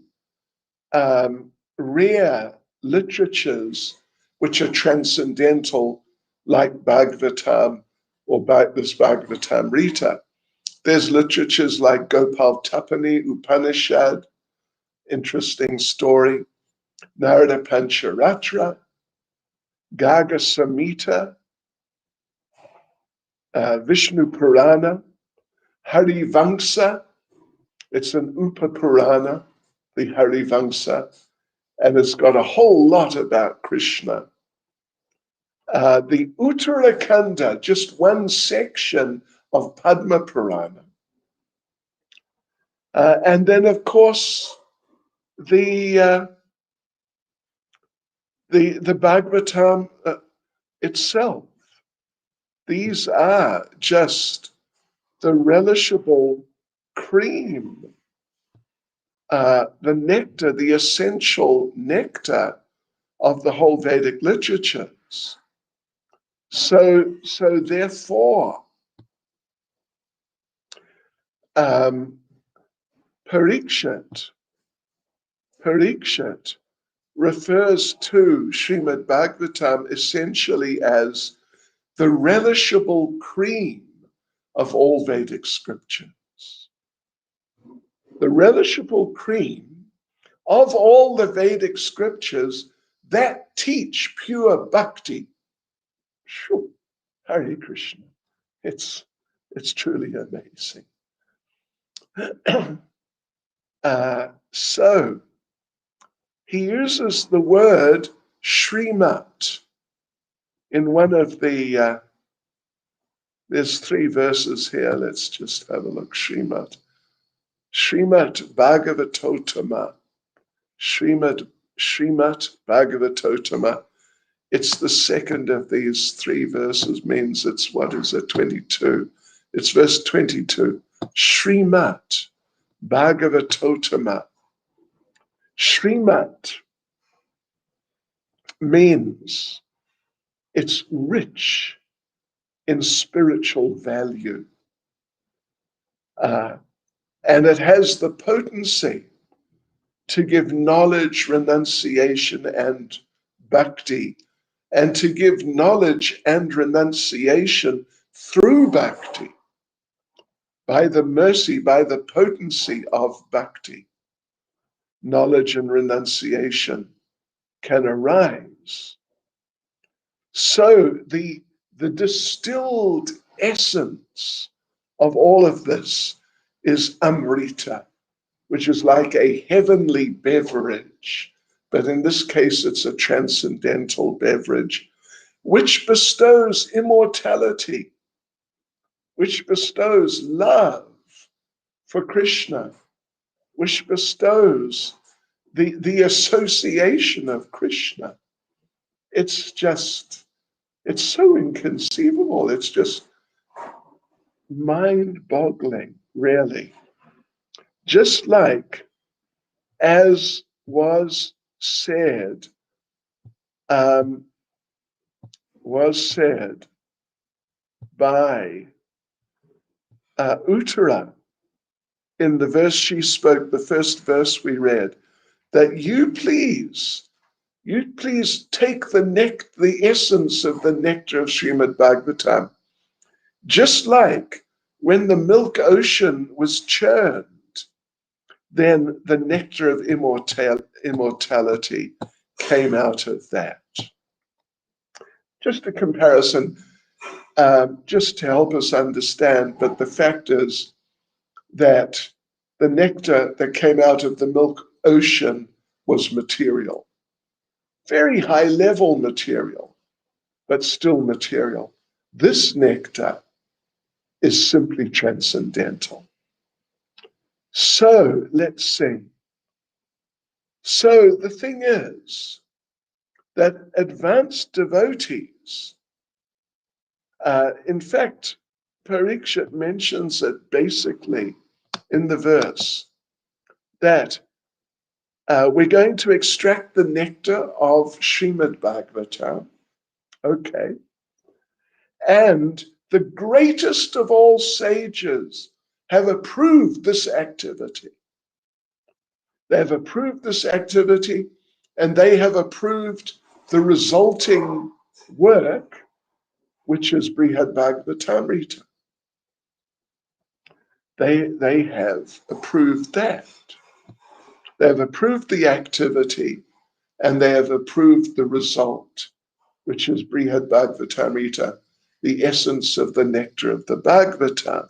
rare literatures which are transcendental, like Bhagavatam or this Bhagavatamrita. There's literatures like Gopal Tapani Upanishad, interesting story, Narada Pancharatra, Gaga Samhita, Vishnu Purana, Hari Vamsa. It's an Upa Purana, the Hari Vamsa, and it's got a whole lot about Krishna. The Uttarakhanda, just one section of Padma Purana. And then, of course, the Bhagavatam itself. These are just the relishable cream, the nectar, the essential nectar of the whole Vedic literature. things. So therefore, Parikshit refers to Srimad Bhagavatam essentially as the relishable cream of all Vedic scriptures. The relishable cream of all the Vedic scriptures that teach pure bhakti. Sure. Hare Krishna. It's truly amazing. So he uses the word Srimat in one of the, there's 3 verses here. Let's just have a look. Srimat Bhagavatamrita. Srimad Bhagavatamrita. It's the second of these 3 verses, means it's, 22? It's verse 22. Srimat Bhagavatamrita. Srimat means it's rich in spiritual value. And it has the potency to give knowledge, renunciation, and bhakti, and to give knowledge and renunciation through bhakti, by the mercy, by the potency of bhakti. Knowledge and renunciation can arise. So the distilled essence of all of this is Amrita, which is like a heavenly beverage, but in this case it's a transcendental beverage, which bestows immortality, which bestows love for Krishna, which bestows the association of Krishna. It's so inconceivable. It's just mind-boggling, really. Just like, as was said by Uttara in the verse she spoke, the first verse we read, that you please take the essence of the nectar of Srimad Bhagavatam, just like when the milk ocean was churned, then the nectar of immortality came out of that. Just a comparison, just to help us understand, but the fact is that the nectar that came out of the milk ocean was material. Very high level material, but still material. This nectar is simply transcendental. So let's see. So the thing is that advanced devotees, in fact, Parikshit mentions it basically in the verse, that we're going to extract the nectar of Srimad Bhagavatam, okay, and the greatest of all sages have approved this activity. They have approved this activity, and they have approved the resulting work, which is Brihad Bhagavatamrita. They have approved that. They have approved the activity, and they have approved the result, which is Brihad Bhagavatamrita, the essence of the nectar of the Bhagavatam.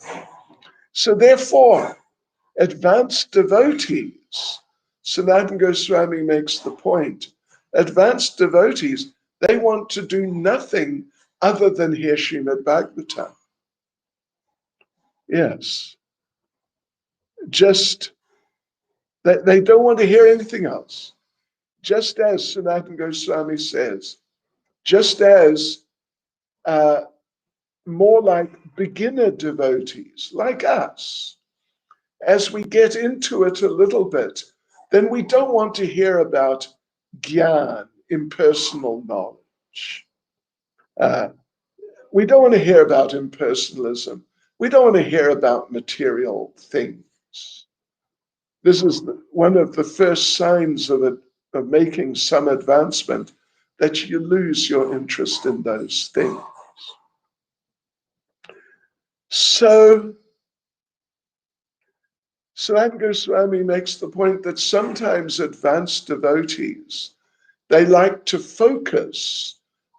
So therefore, advanced devotees, Sanatana Goswami makes the point, advanced devotees, they want to do nothing other than hear Srimad Bhagavatam. Yes. Just, they don't want to hear anything else. Just as Sanatana Goswami says, just as more like beginner devotees, like us, as we get into it a little bit, then we don't want to hear about gyan, impersonal knowledge. We don't want to hear about impersonalism. We don't want to hear about material things. This is one of the first signs of making some advancement, that you lose your interest in those things. So Sanatana Goswami makes the point that sometimes advanced devotees, they like to focus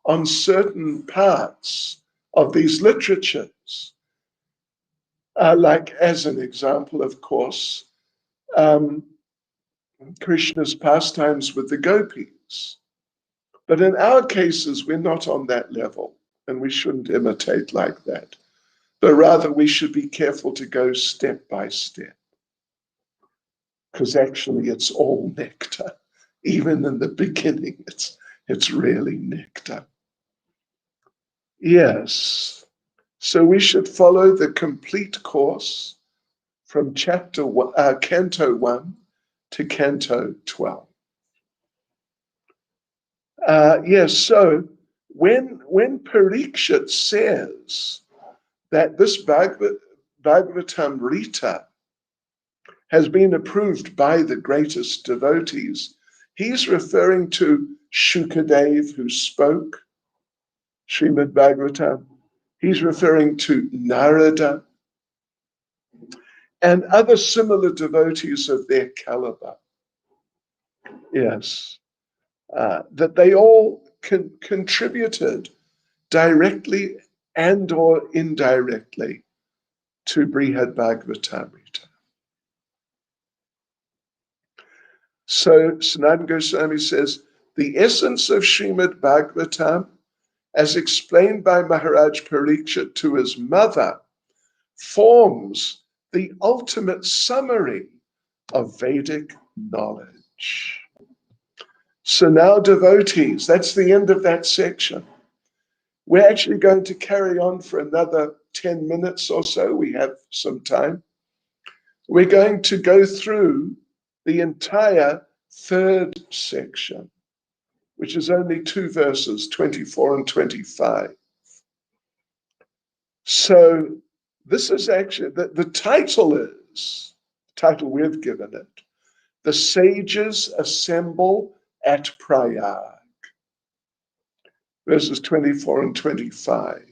on certain parts of these literatures. Like, as an example, of course, Krishna's pastimes with the gopis. But in our cases, we're not on that level, and we shouldn't imitate like that. But rather, we should be careful to go step by step. Because actually, it's all nectar. Even in the beginning, it's really nectar. Yes. So we should follow the complete course from Canto 1 to Canto 12. Yes, so when Parikshit says that this Bhagavatamrita has been approved by the greatest devotees, he's referring to Shukadev, who spoke Srimad Bhagavatam. He's referring to Narada and other similar devotees of their caliber. Yes, that they all contributed directly and or indirectly to Brihad Bhagavatamrita. So Sanatana Goswami says, the essence of Srimad Bhagavatam, as explained by Maharaj Parikshit to his mother, forms the ultimate summary of Vedic knowledge. So now, devotees, that's the end of that section. We're actually going to carry on for another 10 minutes or so. We have some time. We're going to go through the entire third section, which is only 2 verses, 24 and 25. So this is actually, the title we've given it, The Sages Assemble at Prayag, verses 24 and 25.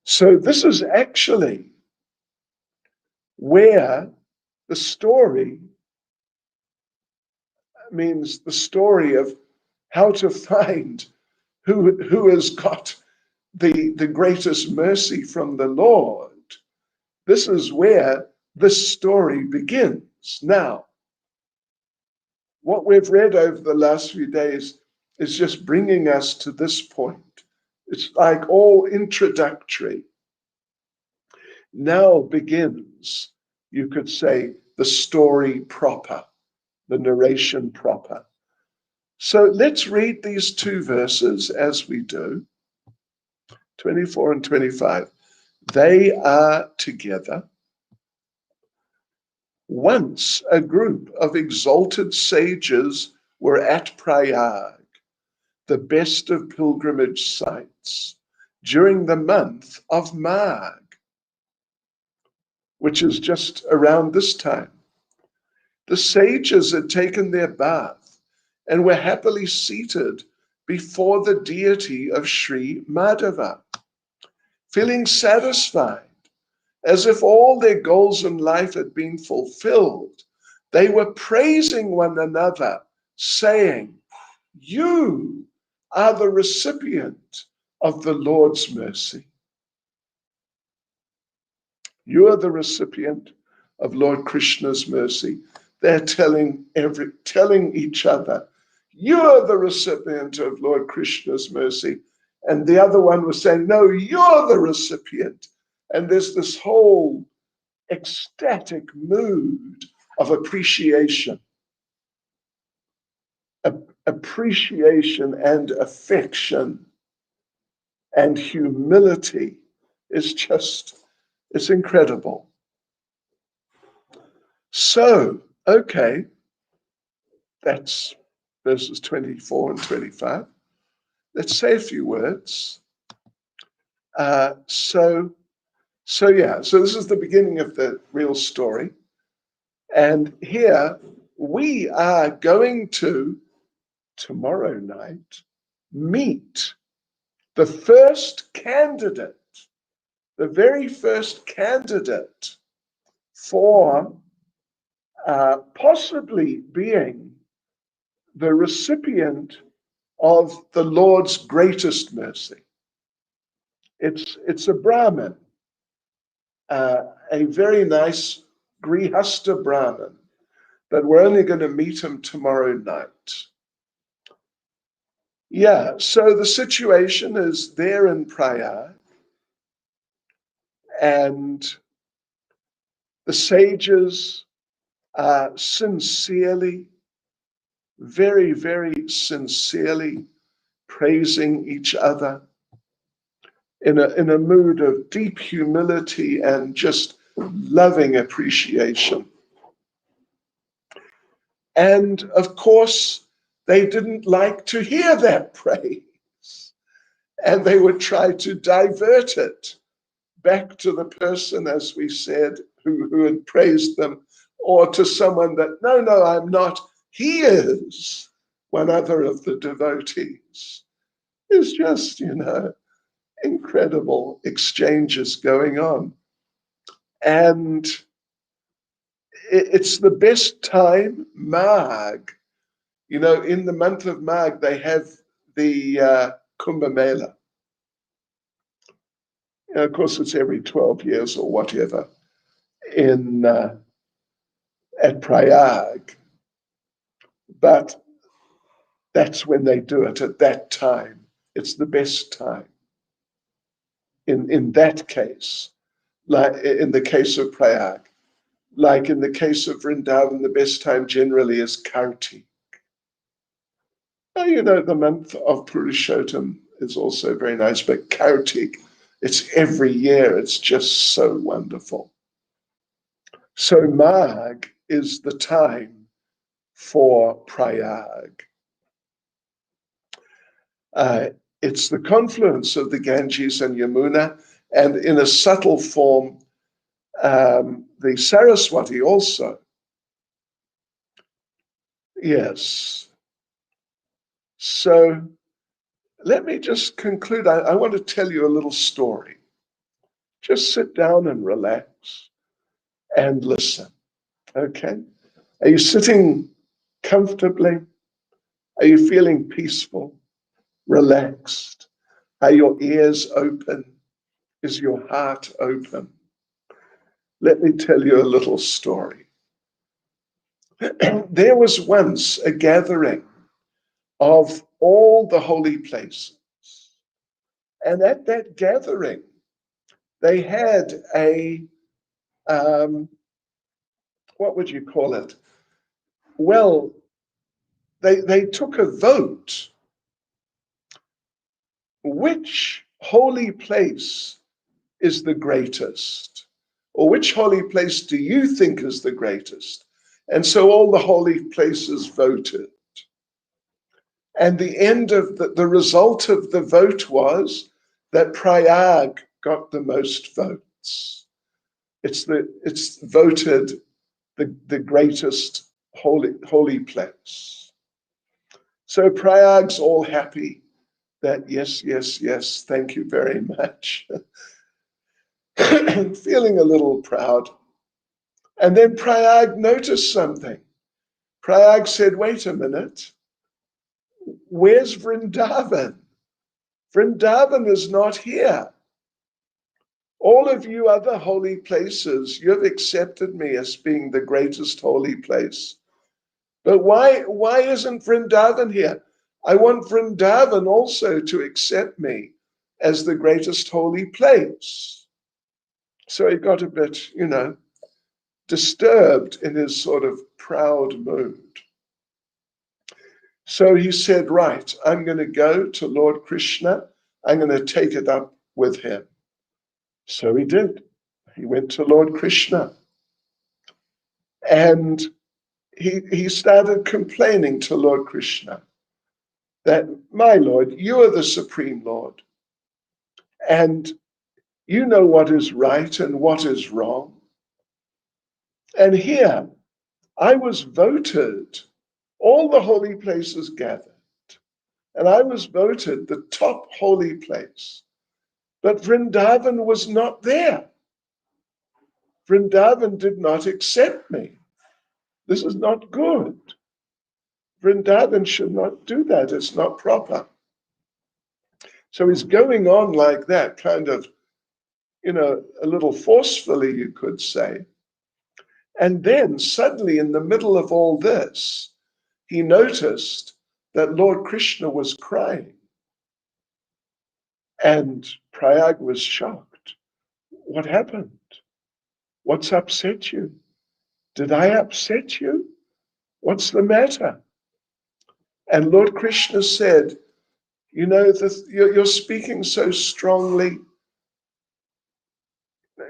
So this is actually where the story means the story of how to find who has got the greatest mercy from the Lord. This is where this story begins. Now, what we've read over the last few days is just bringing us to this point. It's like all introductory. Now begins, you could say, the story proper, the narration proper. So let's read these 2 verses as we do, 24 and 25. They are together. Once a group of exalted sages were at Prayag, the best of pilgrimage sites, during the month of Magh, which is just around this time. The sages had taken their bath and were happily seated before the deity of Sri Madhava, feeling satisfied, as if all their goals in life had been fulfilled. They were praising one another, saying, "You are the recipient of the Lord's mercy. You are the recipient of Lord Krishna's mercy." They're telling each other, "You are the recipient of Lord Krishna's mercy." And the other one was saying, "No, you're the recipient." And there's this whole ecstatic mood of appreciation. Appreciation and affection and humility is just, it's incredible. So, okay, that's verses 24 and 25. let's say a few words. So this is the beginning of the real story. And here we are going to, tomorrow night, meet the first candidate, the very first candidate for possibly being the recipient of the Lord's greatest mercy. It's a Brahmin, a very nice Grihasta Brahmin, but we're only going to meet him tomorrow night. Yeah, so the situation is there in Prayag, and the sages are sincerely, very, very sincerely praising each other in a mood of deep humility and just loving appreciation. And of course, they didn't like to hear that praise, and they would try to divert it back to the person, as we said, who had praised them, or to someone that, no, I'm not. He is one other of the devotees. It's just, incredible exchanges going on. And it's the best time, Magh. In the month of Magh, they have the Kumbh Mela. Of course, it's every 12 years or whatever at Prayag. But that's when they do it, at that time. It's the best time. In that case, like in the case of Prayag, like in the case of Vrindavan, the best time generally is Kartik. The month of Purushottam is also very nice, but Kartik, it's every year. It's just so wonderful. So Magh is the time for Prayag. It's the confluence of the Ganges and Yamuna, and in a subtle form, the Saraswati also. Yes. So let me just conclude. I want to tell you a little story. Just sit down and relax and listen. Okay? Are you sitting comfortably? Are you feeling peaceful, relaxed? Are your ears open? Is your heart open? Let me tell you a little story. There was once a gathering of all the holy places. And at that gathering, they had what would you call it? Well, they took a vote. Which holy place is the greatest? Or which holy place do you think is the greatest? And so all the holy places voted. And the end of the result of the vote was that Prayag got the most votes. It's voted the greatest holy place. So Prayag's all happy that yes, thank you very much. Feeling a little proud. And then Prayag noticed something. Prayag said, wait a minute, where's Vrindavan? Vrindavan is not here. All of you other holy places, you've accepted me as being the greatest holy place. But why isn't Vrindavan here? I want Vrindavan also to accept me as the greatest holy place. So he got a bit, disturbed in his sort of proud mood. So he said, right, I'm going to go to Lord Krishna. I'm going to take it up with him. So he did. He went to Lord Krishna. And he started complaining to Lord Krishna. that, my Lord, you are the Supreme Lord, and you know what is right and what is wrong. And here I was voted, all the holy places gathered, and I was voted the top holy place. But Vrindavan was not there. Vrindavan did not accept me. This is not good. Vrindavan should not do that. It's not proper. So he's going on like that, kind of, a little forcefully, you could say. And then suddenly, in the middle of all this, he noticed that Lord Krishna was crying. And Prayag was shocked. What happened? What's upset you? Did I upset you? What's the matter? And Lord Krishna said, you're speaking so strongly,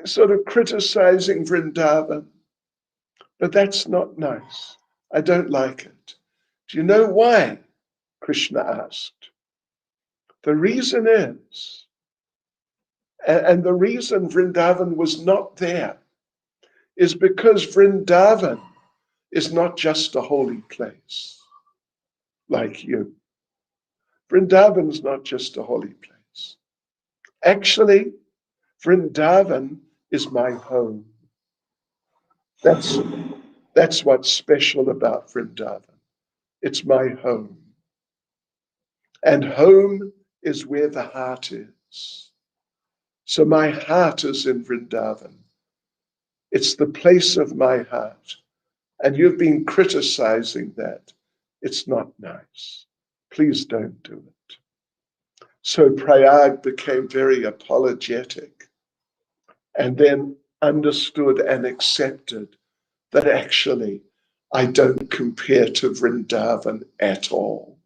sort of criticizing Vrindavan, but that's not nice. I don't like it. Do you know why? Krishna asked. The reason is, and the reason Vrindavan was not there is because Vrindavan is not just a holy place like you. Vrindavan's not just a holy place. Actually, Vrindavan is my home. That's what's special about Vrindavan. It's my home. And home is where the heart is. So my heart is in Vrindavan. It's the place of my heart. And you've been criticizing that. It's not nice. Please don't do it. So Prayag became very apologetic and then understood and accepted that actually I don't compare to Vrindavan at all.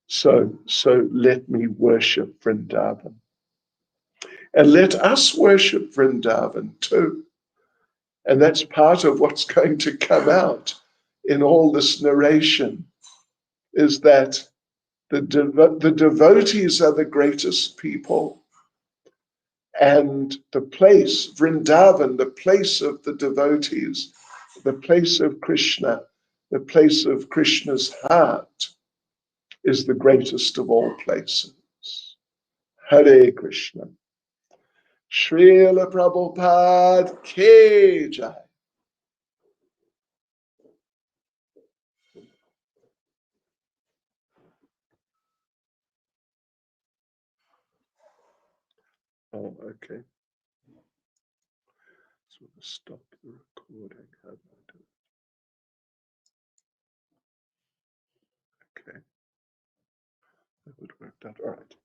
So let me worship Vrindavan. And let us worship Vrindavan too. And that's part of what's going to come out in all this narration, is that the devotees are the greatest people. And the place, Vrindavan, the place of the devotees, the place of Krishna, the place of Krishna's heart, is the greatest of all places. Hare Krishna. Srila Prabhupada Ki Jai. Oh, okay. So we'll stop the recording. How do I do it? Okay. That would work out. All right.